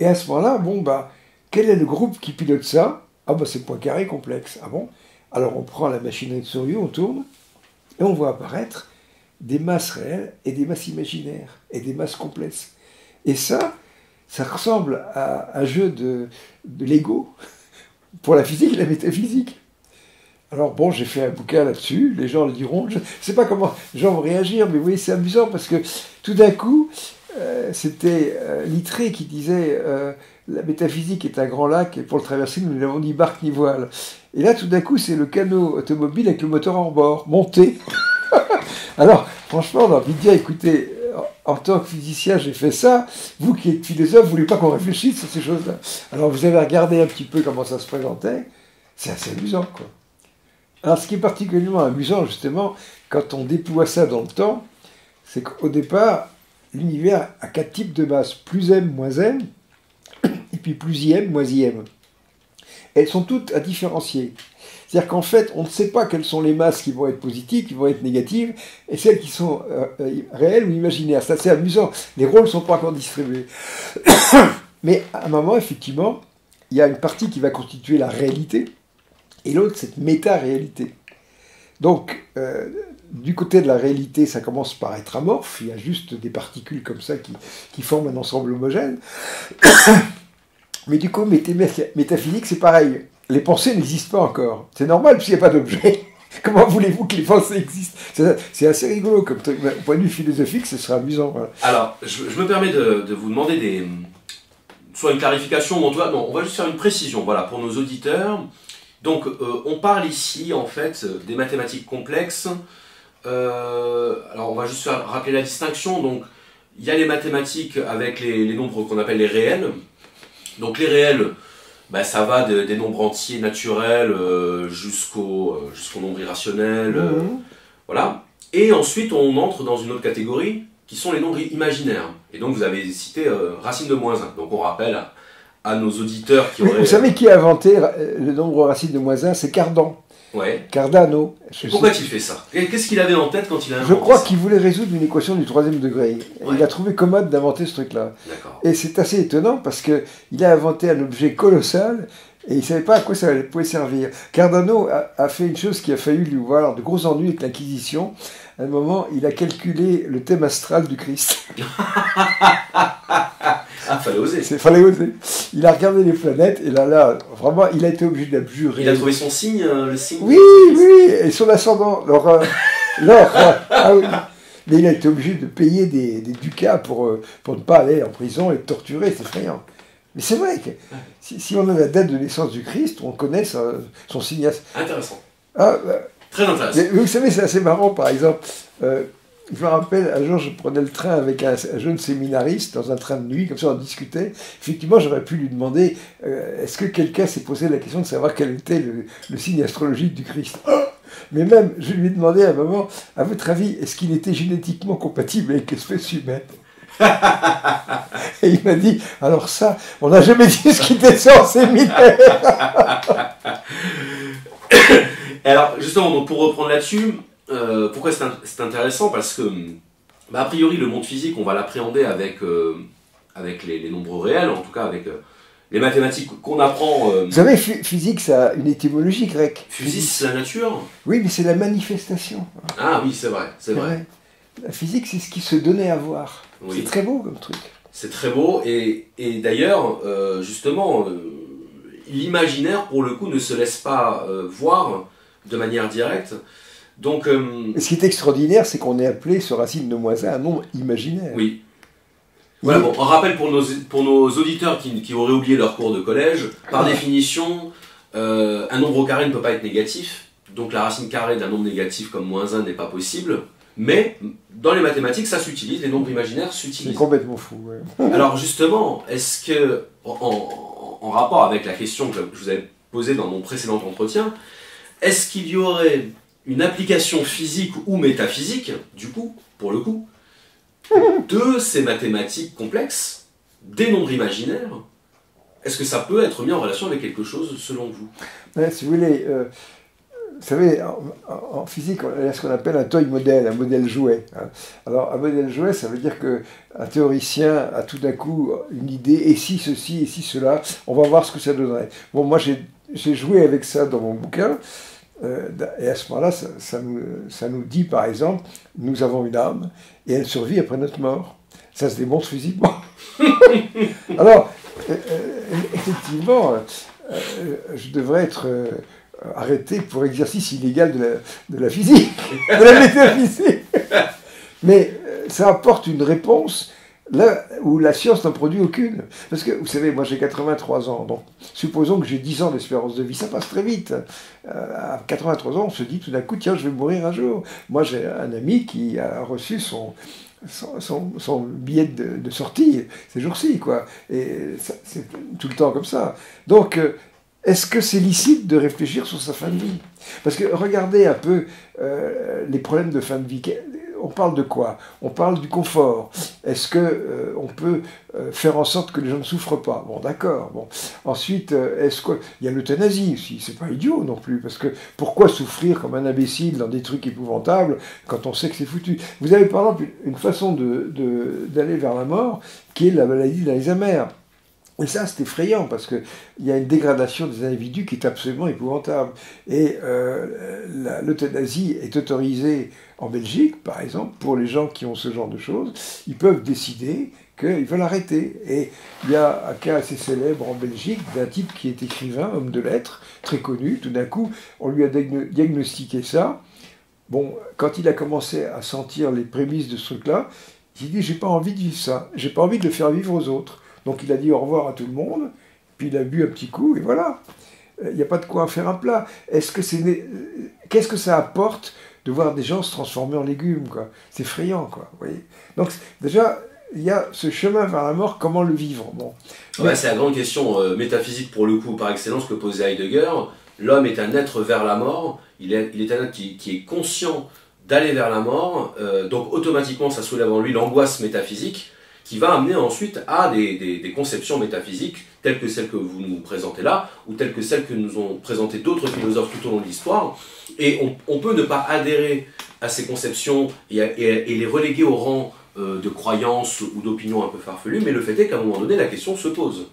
Et à ce moment-là, quel est le groupe qui pilote ça? Ah c'est Poincaré complexe. Ah bon? Alors on prend la machinerie de Souriau, on tourne, et on voit apparaître des masses réelles et des masses imaginaires, et des masses complexes. Et ça ressemble à un jeu de Lego pour la physique et la métaphysique. Alors j'ai fait un bouquin là-dessus, les gens le diront, je ne sais pas comment les gens vont réagir, mais vous voyez, c'est amusant parce que tout d'un coup, c'était Littré qui disait la métaphysique est un grand lac et pour le traverser, nous n'avons ni barque ni voile. Et là, tout d'un coup, c'est le canot automobile avec le moteur hors bord, monté. Alors, franchement, on a envie de dire, écoutez, en tant que physicien, j'ai fait ça. Vous qui êtes philosophe, vous ne voulez pas qu'on réfléchisse sur ces choses-là. Alors, vous avez regardé un petit peu comment ça se présentait. C'est assez amusant, quoi. Alors, ce qui est particulièrement amusant, justement, quand on déploie ça dans le temps, c'est qu'au départ, l'univers a 4 types de masses. Plus m, moins m, et puis plus im, moins im. Elles sont toutes à différencier. C'est-à-dire qu'en fait, on ne sait pas quelles sont les masses qui vont être positives, qui vont être négatives, et celles qui sont réelles ou imaginaires. C'est assez amusant. Les rôles ne sont pas encore distribués. Mais à un moment, effectivement, il y a une partie qui va constituer la réalité, et l'autre, cette méta-réalité. Donc, du côté de la réalité, ça commence par être amorphe. Il y a juste des particules comme ça qui forment un ensemble homogène. Mais du coup, métaphysique, c'est pareil. Les pensées n'existent pas encore. C'est normal, puisqu'il n'y a pas d'objet. Comment voulez-vous que les pensées existent? C'est assez rigolo. Comme au point de vue philosophique, ce serait amusant. Voilà. Alors, je me permets de vous demander soit une clarification, ou en tout cas, non, on va juste faire une précision, voilà, pour nos auditeurs. Donc, on parle ici, en fait, des mathématiques complexes. Alors, on va juste rappeler la distinction. Donc, il y a les mathématiques avec les nombres qu'on appelle les réels. Donc, les réels, ça va des nombres entiers naturels jusqu'au nombre irrationnel. Voilà. Et ensuite, on entre dans une autre catégorie qui sont les nombres imaginaires. Et donc, vous avez cité racine de -1. Donc, on rappelle à nos auditeurs qui Oui, auraient... vous savez qui a inventé le nombre racine de -1? C'est Cardan. Ouais. Cardano. Pourquoi il fait ça? Qu'est-ce qu'il avait en tête quand il a inventé Je crois ça? qu'il voulait résoudre une équation du 3e degré. Ouais. Il a trouvé commode d'inventer ce truc-là. D'accord. Et c'est assez étonnant parce qu'il a inventé un objet colossal et il ne savait pas à quoi ça pouvait servir. Cardano a fait une chose qui a failli lui voir de gros ennuis avec l'Inquisition. À un moment, il a calculé le thème astral du Christ. Ah, fallait oser. Il fallait oser. Il a regardé les planètes et là, vraiment, il a été obligé d'abjurer. Il a trouvé son signe, le signe. Oui, et son ascendant. Ah oui. Mais il a été obligé de payer des ducats pour ne pas aller en prison et être torturé, c'est effrayant. Mais c'est vrai que si on a la date de naissance du Christ, on connaît son signe. Intéressant. Ah, Très intéressant. mais vous savez, c'est assez marrant, par exemple. Je me rappelle, un jour, je prenais le train avec un jeune séminariste dans un train de nuit, comme ça on discutait. Effectivement, j'aurais pu lui demander est-ce que quelqu'un s'est posé la question de savoir quel était le signe astrologique du Christ? Mais même, je lui ai demandé à un moment, à votre avis, est-ce qu'il était génétiquement compatible avec l'espèce humaine? Et il m'a dit, alors ça, on n'a jamais dit ce qu'il était sur en séminaire. Et alors, justement, donc pour reprendre là-dessus, pourquoi c'est intéressant? Parce que, a priori, le monde physique, on va l'appréhender avec les nombres réels, en tout cas avec les mathématiques qu'on apprend. Vous savez, physique, ça a une étymologie grecque. Physis, c'est la nature. Oui, mais c'est la manifestation. Ah oui, c'est vrai, c'est vrai. La physique, c'est ce qui se donnait à voir. Oui. C'est très beau comme truc. C'est très beau, et d'ailleurs, justement, l'imaginaire, pour le coup, ne se laisse pas voir de manière directe. Donc, Et ce qui est extraordinaire, c'est qu'on est appelé ce racine de -1 un nombre imaginaire. oui. Voilà, bon, on rappelle pour nos auditeurs qui auraient oublié leur cours de collège, par définition, un nombre au carré ne peut pas être négatif, donc la racine carrée d'un nombre négatif comme -1 n'est pas possible, mais dans les mathématiques, ça s'utilise, les nombres imaginaires C'est s'utilisent. complètement fou. Ouais. Alors justement, est-ce que, en rapport avec la question que je vous avais posée dans mon précédent entretien, est-ce qu'il y aurait une application physique ou métaphysique, du coup, pour le coup, de ces mathématiques complexes, des nombres imaginaires? Est-ce que ça peut être mis en relation avec quelque chose, selon vous? Ouais, si vous voulez, vous savez, en physique, il y a ce qu'on appelle un toy modèle, un modèle jouet. Hein. Alors, un modèle jouet, ça veut dire qu'un théoricien a tout d'un coup une idée, et si ceci, et si cela, on va voir ce que ça donnerait. Bon, moi, j'ai joué avec ça dans mon bouquin, et à ce moment-là, ça nous dit, par exemple, nous avons une âme, et elle survit après notre mort. Ça se démontre physiquement. Alors, effectivement, je devrais être arrêté pour exercice illégal de la physique, de la métaphysique. Mais ça apporte une réponse là où la science n'en produit aucune. Parce que, vous savez, moi j'ai 83 ans, donc supposons que j'ai 10 ans d'espérance de vie, ça passe très vite. À 83 ans, on se dit tout d'un coup, tiens, je vais mourir un jour. Moi j'ai un ami qui a reçu son billet de sortie ces jours-ci, quoi. Et c'est tout le temps comme ça. Donc, est-ce que c'est licite de réfléchir sur sa fin de vie? Parce que regardez un peu les problèmes de fin de vie. On parle de quoi? On parle du confort. Est-ce que on peut faire en sorte que les gens ne souffrent pas? Bon, d'accord. Bon. Ensuite, est-ce qu'il y a l'euthanasie aussi? C'est pas idiot non plus, parce que pourquoi souffrir comme un imbécile dans des trucs épouvantables quand on sait que c'est foutu? Vous avez par exemple une façon d'aller vers la mort qui est la maladie d'Alzheimer. Et ça, c'est effrayant, parce qu'il y a une dégradation des individus qui est absolument épouvantable. Et l'euthanasie est autorisée en Belgique, par exemple, pour les gens qui ont ce genre de choses. Ils peuvent décider qu'ils veulent arrêter. Et il y a un cas assez célèbre en Belgique d'un type qui est écrivain, homme de lettres, très connu. Tout d'un coup, on lui a diagnostiqué ça. Bon, quand il a commencé à sentir les prémices de ce truc-là, il s'est dit, j'ai pas envie de vivre ça. J'ai pas envie de le faire vivre aux autres. Donc il a dit au revoir à tout le monde, puis il a bu un petit coup, et voilà. Il n'y a pas de quoi en faire un plat. Qu'est-ce que ça apporte de voir des gens se transformer en légumes, quoi? C'est effrayant, quoi. Vous voyez. Donc déjà, il y a ce chemin vers la mort, comment le vivre? Bon. Ouais, c'est la grande question métaphysique, pour le coup, par excellence, que posait Heidegger. L'homme est un être vers la mort, il est un être qui est conscient d'aller vers la mort, donc automatiquement ça soulève en lui l'angoisse métaphysique. qui va amener ensuite à des conceptions métaphysiques telles que celles que vous nous présentez là, ou telles que celles que nous ont présentées d'autres philosophes tout au long de l'histoire. Et on peut ne pas adhérer à ces conceptions et les reléguer au rang de croyances ou d'opinions un peu farfelues, mais le fait est qu'à un moment donné, la question se pose.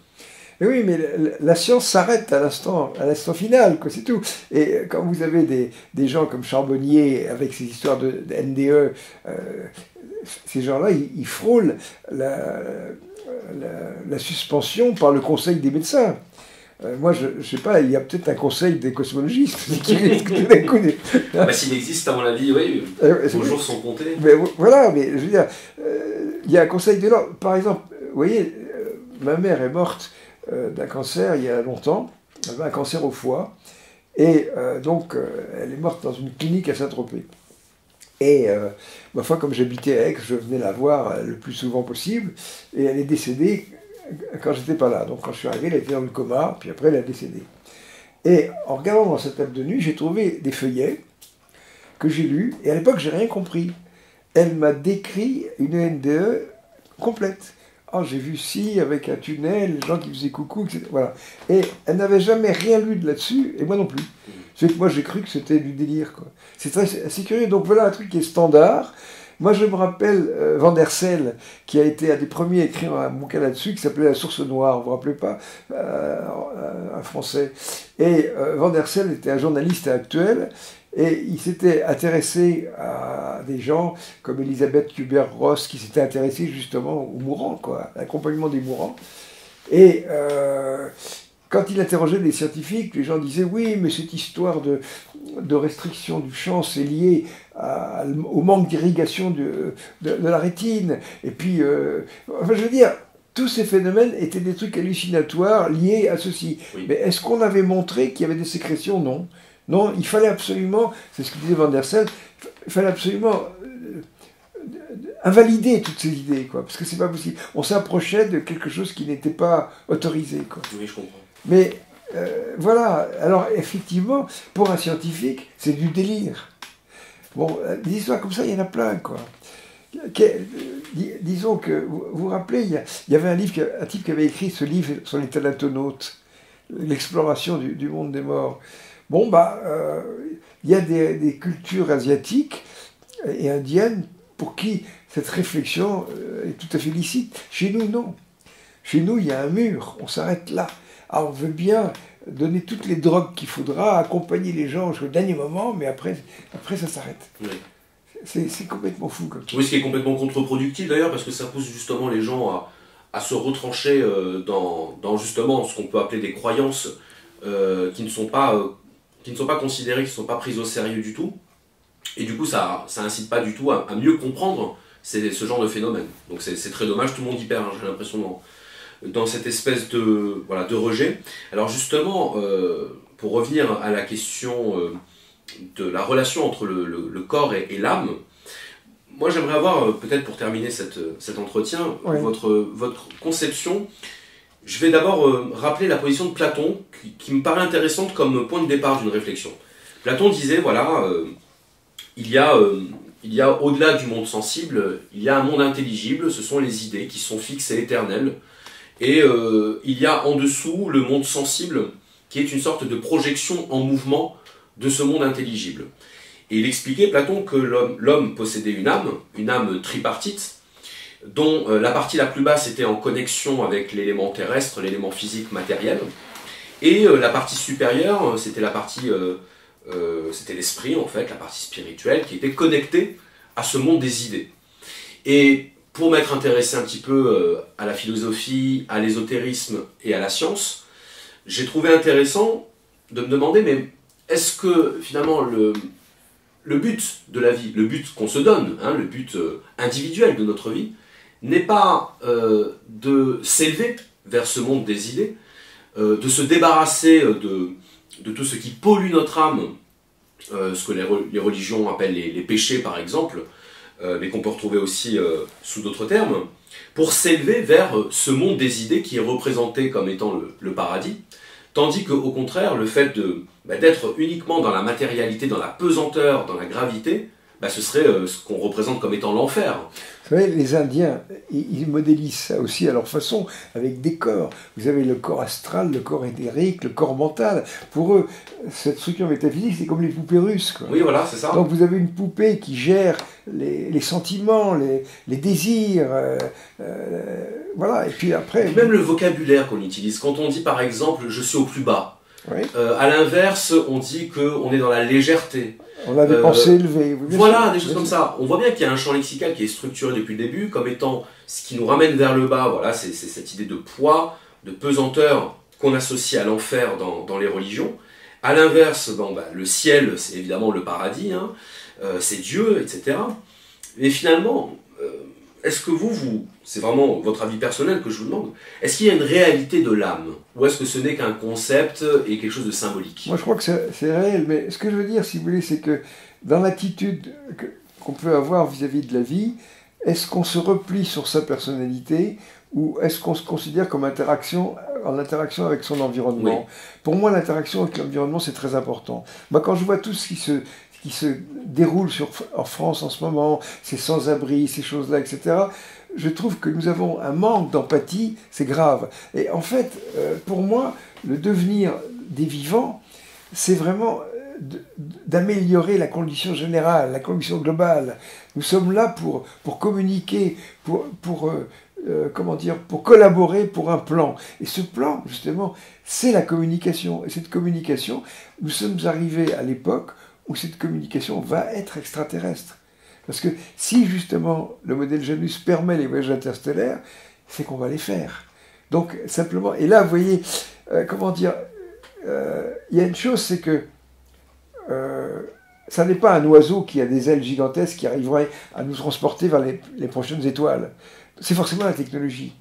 Mais oui, mais la science s'arrête à l'instant final, quoi, c'est tout. Et quand vous avez des gens comme Charbonnier, avec ces histoires de NDE, ces gens-là, ils frôlent la suspension par le conseil des médecins. Moi, je ne sais pas, il y a peut-être un conseil des cosmologistes qui risque tout d'un coup de... Bah, s'il existe, à mon avis, oui, vos jours sont comptés. Mais voilà, mais je veux dire, il y a un conseil de l'ordre. Par exemple, vous voyez, ma mère est morte d'un cancer il y a longtemps, elle avait un cancer au foie, et donc elle est morte dans une clinique à Saint-Tropez. Et ma foi, comme j'habitais à Aix, je venais la voir le plus souvent possible, et elle est décédée quand j'étais pas là. Donc quand je suis arrivé, elle était dans le coma, puis après elle a décédé. Et en regardant dans cette table de nuit, j'ai trouvé des feuillets que j'ai lus, et à l'époque j'ai rien compris. Elle m'a décrit une NDE complète. Oh, j'ai vu ci avec un tunnel, les gens qui faisaient coucou, etc. Voilà. Et elle n'avait jamais rien lu de là-dessus, et moi non plus. C'est que moi j'ai cru que c'était du délire, quoi. C'est assez curieux. Donc voilà un truc qui est standard. Moi je me rappelle Van der Sel, qui a été un des premiers à écrire un bouquin là-dessus, qui s'appelait La Source Noire, vous vous rappelez pas, un français. Et Van der Sel était un journaliste actuel, et il s'était intéressé à des gens comme Elisabeth Kubler-Ross, qui s'était intéressée justement aux mourants, quoi, à l'accompagnement des mourants. Et quand il interrogeait des scientifiques, les gens disaient oui, mais cette histoire de restriction du champ, c'est lié au manque d'irrigation de la rétine. Et puis, enfin, je veux dire, tous ces phénomènes étaient des trucs hallucinatoires liés à ceci. Oui. Mais est-ce qu'on avait montré qu'il y avait des sécrétions? Non. Non, il fallait absolument, c'est ce que disait Van der Sel, il fallait absolument invalider toutes ces idées, quoi, parce que c'est pas possible. On s'approchait de quelque chose qui n'était pas autorisé, quoi. Oui, je comprends. Mais voilà, alors effectivement, pour un scientifique, c'est du délire. Bon, des histoires comme ça, il y en a plein, quoi. Disons que, vous vous rappelez, il y avait un type qui avait écrit ce livre sur les thanatonautes, l'exploration du monde des morts. Bon, bah, il y a des cultures asiatiques et indiennes pour qui cette réflexion est tout à fait licite. Chez nous, non. Chez nous, il y a un mur, on s'arrête là. Alors, on veut bien donner toutes les drogues qu'il faudra, accompagner les gens jusqu'au dernier moment, mais après ça s'arrête. Oui. C'est complètement fou comme ça. Oui, ce qui est complètement contre-productif d'ailleurs, parce que ça pousse justement les gens à se retrancher dans justement ce qu'on peut appeler des croyances qui ne sont pas considérées, qui ne sont pas prises au sérieux du tout. Et du coup, ça incite pas du tout à mieux comprendre ce genre de phénomène. Donc c'est très dommage, tout le monde y perd, hein, j'ai l'impression, dans cette espèce de rejet. Alors justement, pour revenir à la question de la relation entre le corps et l'âme, moi j'aimerais avoir, peut-être pour terminer cet entretien, oui, votre conception. Je vais d'abord rappeler la position de Platon, qui me paraît intéressante comme point de départ d'une réflexion. Platon disait, voilà, il y a au-delà du monde sensible, il y a un monde intelligible, ce sont les idées qui sont fixes et éternelles. Et il y a en dessous le monde sensible, qui est une sorte de projection en mouvement de ce monde intelligible. Et il expliquait, Platon, que l'homme possédait une âme tripartite, dont la partie la plus basse était en connexion avec l'élément terrestre, l'élément physique matériel, et la partie supérieure, c'était c'était l'esprit, en fait, la partie spirituelle, qui était connectée à ce monde des idées. Et pour m'être intéressé un petit peu à la philosophie, à l'ésotérisme et à la science, j'ai trouvé intéressant de me demander, mais est-ce que finalement le but de la vie, le but qu'on se donne, hein, le but individuel de notre vie, n'est pas de s'élever vers ce monde des idées, de se débarrasser de tout ce qui pollue notre âme, ce que les religions appellent les péchés par exemple, mais qu'on peut retrouver aussi sous d'autres termes, pour s'élever vers ce monde des idées qui est représenté comme étant le paradis, tandis qu'au contraire, le fait d'être uniquement dans la matérialité, dans la pesanteur, dans la gravité, bah, ce serait ce qu'on représente comme étant l'enfer. Vous savez, les Indiens, ils modélisent ça aussi à leur façon, avec des corps. Vous avez le corps astral, le corps éthérique, le corps mental. Pour eux, cette structure métaphysique, c'est comme les poupées russes, quoi. Oui, voilà, c'est ça. Donc vous avez une poupée qui gère les sentiments, les désirs, voilà. Et puis après... Et même le vocabulaire qu'on utilise. Quand on dit par exemple « je suis au plus bas oui. », à l'inverse, on dit qu'on est dans la légèreté. On a des pensées élevées. Voilà, des choses comme ça. On voit bien qu'il y a un champ lexical qui est structuré depuis le début comme étant ce qui nous ramène vers le bas. Voilà, c'est cette idée de poids, de pesanteur qu'on associe à l'enfer dans les religions. À l'inverse, bon, bah, le ciel, c'est évidemment le paradis, hein, c'est Dieu, etc. Mais finalement, est-ce que c'est vraiment votre avis personnel que je vous demande, est-ce qu'il y a une réalité de l'âme? Ou est-ce que ce n'est qu'un concept et quelque chose de symbolique? Moi je crois que c'est réel, mais ce que je veux dire, si vous voulez, c'est que dans l'attitude qu'on peut avoir vis-à-vis de la vie, est-ce qu'on se replie sur sa personnalité ou est-ce qu'on se considère comme en interaction avec son environnement? Oui. Pour moi, l'interaction avec l'environnement, c'est très important. Moi, quand je vois tout ce qui se déroule en France en ce moment, ces sans-abri, ces choses-là, etc., je trouve que nous avons un manque d'empathie, c'est grave. Et en fait, pour moi, le devenir des vivants, c'est vraiment d'améliorer la condition générale, la condition globale. Nous sommes là pour communiquer, pour collaborer pour un plan. Et ce plan, justement, c'est la communication. Et cette communication, nous sommes arrivés à l'époque où cette communication va être extraterrestre. Parce que si, justement, le modèle Janus permet les voyages interstellaires, c'est qu'on va les faire. Donc, simplement, et là, vous voyez, il y a une chose, c'est que ça n'est pas un oiseau qui a des ailes gigantesques qui arriverait à nous transporter vers les prochaines étoiles. C'est forcément la technologie.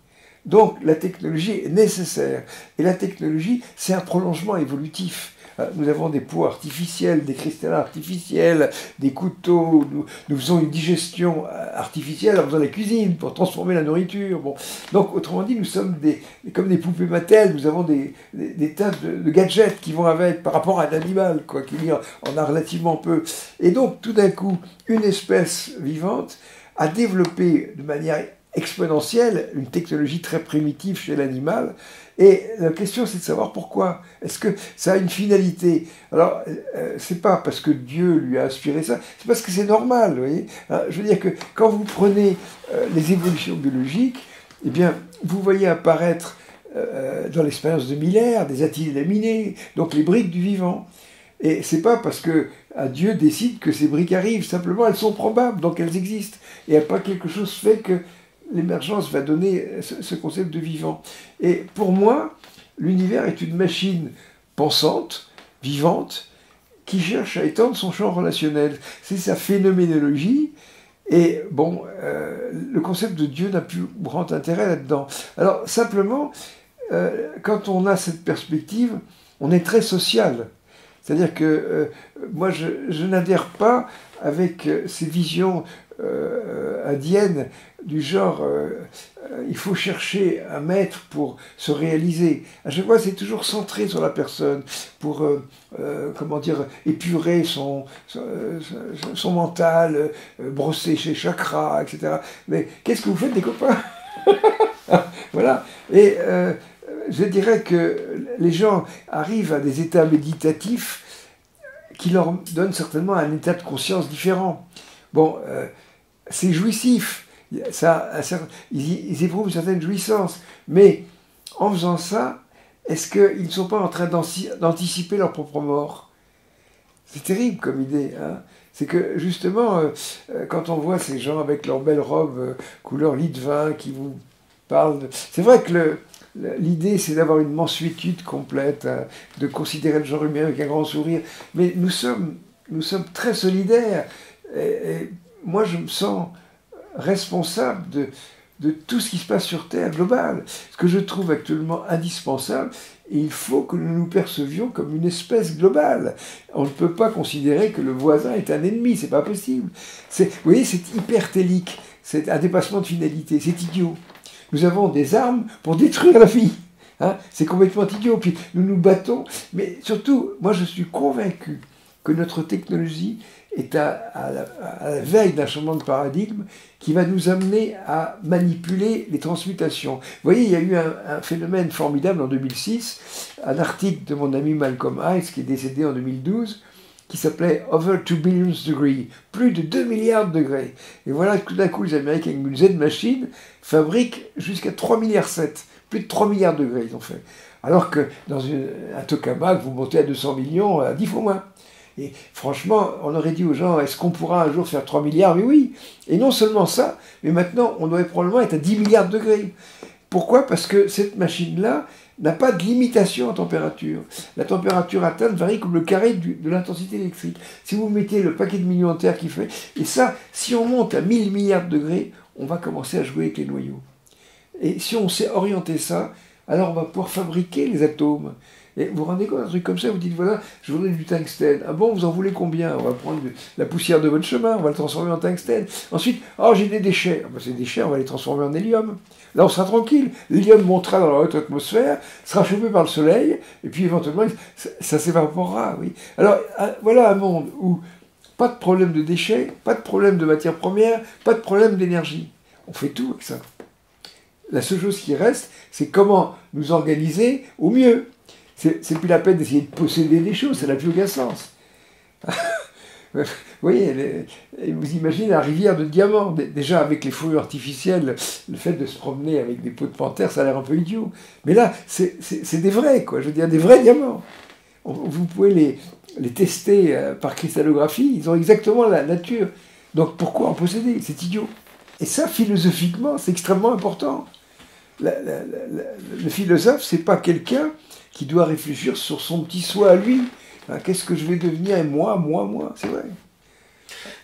Donc la technologie est nécessaire. Et la technologie, c'est un prolongement évolutif. Nous avons des pots artificiels, des cristallins artificiels, des couteaux, nous faisons une digestion artificielle en faisant la cuisine pour transformer la nourriture. Bon. Donc autrement dit, nous sommes comme des poupées Mattel, nous avons des tas de gadgets qui vont avec par rapport à un animal, quoi, qui en a relativement peu. Et donc tout d'un coup, une espèce vivante a développé de manière exponentielle une technologie très primitive chez l'animal. Et la question, c'est de savoir pourquoi. Est-ce que ça a une finalité? Alors, c'est pas parce que Dieu lui a inspiré ça, c'est parce que c'est normal, vous voyez. Hein, je veux dire que quand vous prenez les évolutions biologiques, eh bien, vous voyez apparaître dans l'expérience de Miller des acétylaminés, donc les briques du vivant. Et c'est pas parce que Dieu décide que ces briques arrivent, simplement elles sont probables, donc elles existent. Et il n'y a pas quelque chose fait que l'émergence va donner ce concept de vivant. Et pour moi, l'univers est une machine pensante, vivante, qui cherche à étendre son champ relationnel. C'est sa phénoménologie. Et bon, le concept de Dieu n'a plus grand intérêt là-dedans. Alors simplement, quand on a cette perspective, on est très social. C'est-à-dire que moi, je n'adhère pas avec ces visions indiennes du genre il faut chercher un maître pour se réaliser. À chaque fois, c'est toujours centré sur la personne pour épurer son mental, brosser ses chakras, etc. Mais qu'est-ce que vous faites des copains? Voilà. Et je dirais que les gens arrivent à des états méditatifs qui leur donnent certainement un état de conscience différent. Bon, c'est jouissif, ils éprouvent une certaine jouissance, mais en faisant ça, est-ce qu'ils ne sont pas en train d'anticiper leur propre mort? C'est terrible comme idée, hein. C'est que justement, quand on voit ces gens avec leurs belles robes couleur lit de vin qui vous parlent... C'est vrai que l'idée, c'est d'avoir une mansuétude complète, hein, de considérer le genre humain avec un grand sourire, mais nous sommes très solidaires. Et moi, je me sens responsable de tout ce qui se passe sur Terre globale. Ce que je trouve actuellement indispensable, et il faut que nous nous percevions comme une espèce globale. On ne peut pas considérer que le voisin est un ennemi, c'est pas possible. Vous voyez, c'est hypertélique, c'est un dépassement de finalité, c'est idiot. Nous avons des armes pour détruire la vie. Hein, c'est complètement idiot. Puis nous nous battons, mais surtout, moi je suis convaincu que notre technologie est à la veille d'un changement de paradigme qui va nous amener à manipuler les transmutations. Vous voyez, il y a eu un phénomène formidable en 2006, un article de mon ami Malcolm Heiss, qui est décédé en 2012, qui s'appelait « Over 2 billion degrees », plus de 2 milliards de degrés. Et voilà que tout d'un coup, les Américains, avec une Z-machine, fabriquent jusqu'à 3,7 milliards. Plus de 3 milliards de degrés, ils ont fait. Alors que dans un tokamak, vous montez à 200 millions, à 10 fois moins. Et franchement, on aurait dit aux gens, est-ce qu'on pourra un jour faire 3 milliards? Mais oui. Et non seulement ça, mais maintenant, on doit probablement être à 10 milliards de degrés. Pourquoi? Parce que cette machine-là n'a pas de limitation en température. La température atteinte varie comme le carré de l'intensité électrique. Si vous mettez le paquet de millions de terre qui fait... Et ça, si on monte à 1000 milliards de degrés, on va commencer à jouer avec les noyaux. Et si on sait orienter ça, alors on va pouvoir fabriquer les atomes. Et vous vous rendez compte d'un truc comme ça, vous dites, voilà, je voudrais du tungstène. Ah bon, vous en voulez combien? On va prendre la poussière de votre chemin, on va le transformer en tungstène. Ensuite, oh, j'ai des déchets. Ah ben, ces déchets, on va les transformer en hélium. Là, on sera tranquille. L'hélium montera dans la haute atmosphère, sera chauffé par le soleil, et puis éventuellement, ça s'évaporera. Oui. Alors, voilà un monde où pas de problème de déchets, pas de problème de matières premières, pas de problème d'énergie. On fait tout avec ça. La seule chose qui reste, c'est comment nous organiser au mieux. C'est plus la peine d'essayer de posséder des choses, ça n'a plus aucun sens. Vous voyez, vous imaginez la rivière de diamants. Déjà, avec les fouilles artificielles, le fait de se promener avec des pots de panthère, ça a l'air un peu idiot. Mais là, c'est des vrais, quoi. Je veux dire, des vrais diamants. Vous pouvez les tester par cristallographie, ils ont exactement la nature. Donc pourquoi en posséder? C'est idiot. Et ça, philosophiquement, c'est extrêmement important. Le philosophe, c'est pas quelqu'un qui doit réfléchir sur son petit soi à lui. Hein, qu'est-ce que je vais devenir? Moi, c'est vrai.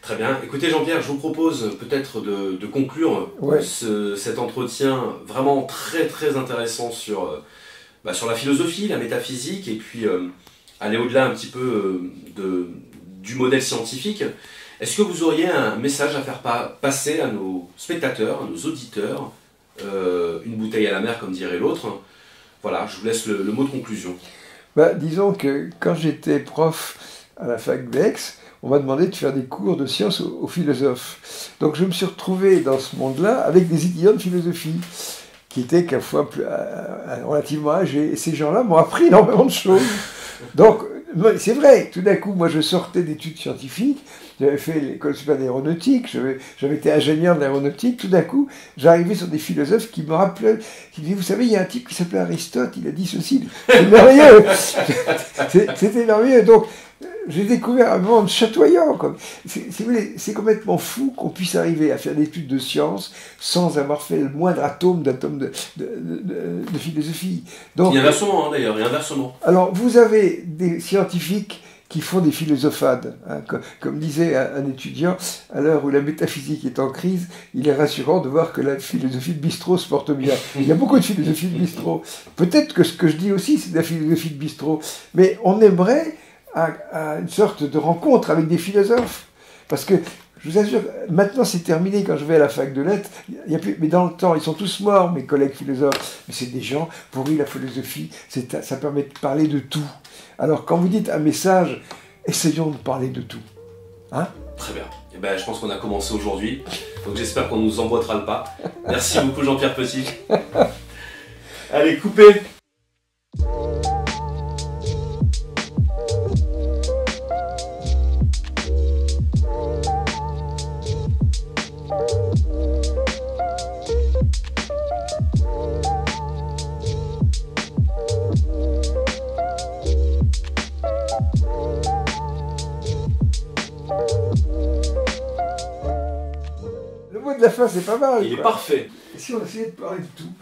Très bien. Écoutez Jean-Pierre, je vous propose peut-être de conclure cet entretien vraiment très très intéressant sur la philosophie, la métaphysique, et puis aller au-delà un petit peu du modèle scientifique. Est-ce que vous auriez un message à faire passer à nos spectateurs, à nos auditeurs, une bouteille à la mer comme dirait l'autre? Voilà, je vous laisse le mot de conclusion. Disons que quand j'étais prof à la fac d'Aix, on m'a demandé de faire des cours de sciences aux philosophes. Donc je me suis retrouvé dans ce monde-là avec des étudiants de philosophie qui étaient quelquefois relativement âgés. Et ces gens-là m'ont appris énormément de choses. Donc c'est vrai, tout d'un coup, moi je sortais d'études scientifiques, j'avais fait l'école supérieure d'aéronautique, j'avais été ingénieur de l'aéronautique, tout d'un coup, j'arrivais sur des philosophes qui me rappelaient, qui disaient, vous savez, il y a un type qui s'appelait Aristote, il a dit ceci, c'est merveilleux, c'était merveilleux, donc j'ai découvert un monde chatoyant, c'est complètement fou qu'on puisse arriver à faire des études de sciences sans avoir fait le moindre atome de philosophie. Donc, et inversement, d'ailleurs, et inversement. Alors, vous avez des scientifiques qui font des philosophades. Hein, comme disait un étudiant, à l'heure où la métaphysique est en crise, il est rassurant de voir que la philosophie de bistrot se porte bien. Il y a beaucoup de philosophie de bistrot. Peut-être que ce que je dis aussi, c'est de la philosophie de bistrot. Mais on aimerait à une sorte de rencontre avec des philosophes. Parce que, je vous assure, maintenant c'est terminé quand je vais à la fac de lettres, il y a plus, mais dans le temps, ils sont tous morts, mes collègues philosophes. Mais c'est des gens, pour eux, la philosophie, ça permet de parler de tout. Alors, quand vous dites un message, essayons de parler de tout. Hein? Très bien. Eh ben, je pense qu'on a commencé aujourd'hui, donc j'espère qu'on nous emboîtera le pas. Merci beaucoup Jean-Pierre Petit. Allez, coupez. Le mot de la fin, c'est pas mal. Il est parfait. Et si on essayait de parler de tout?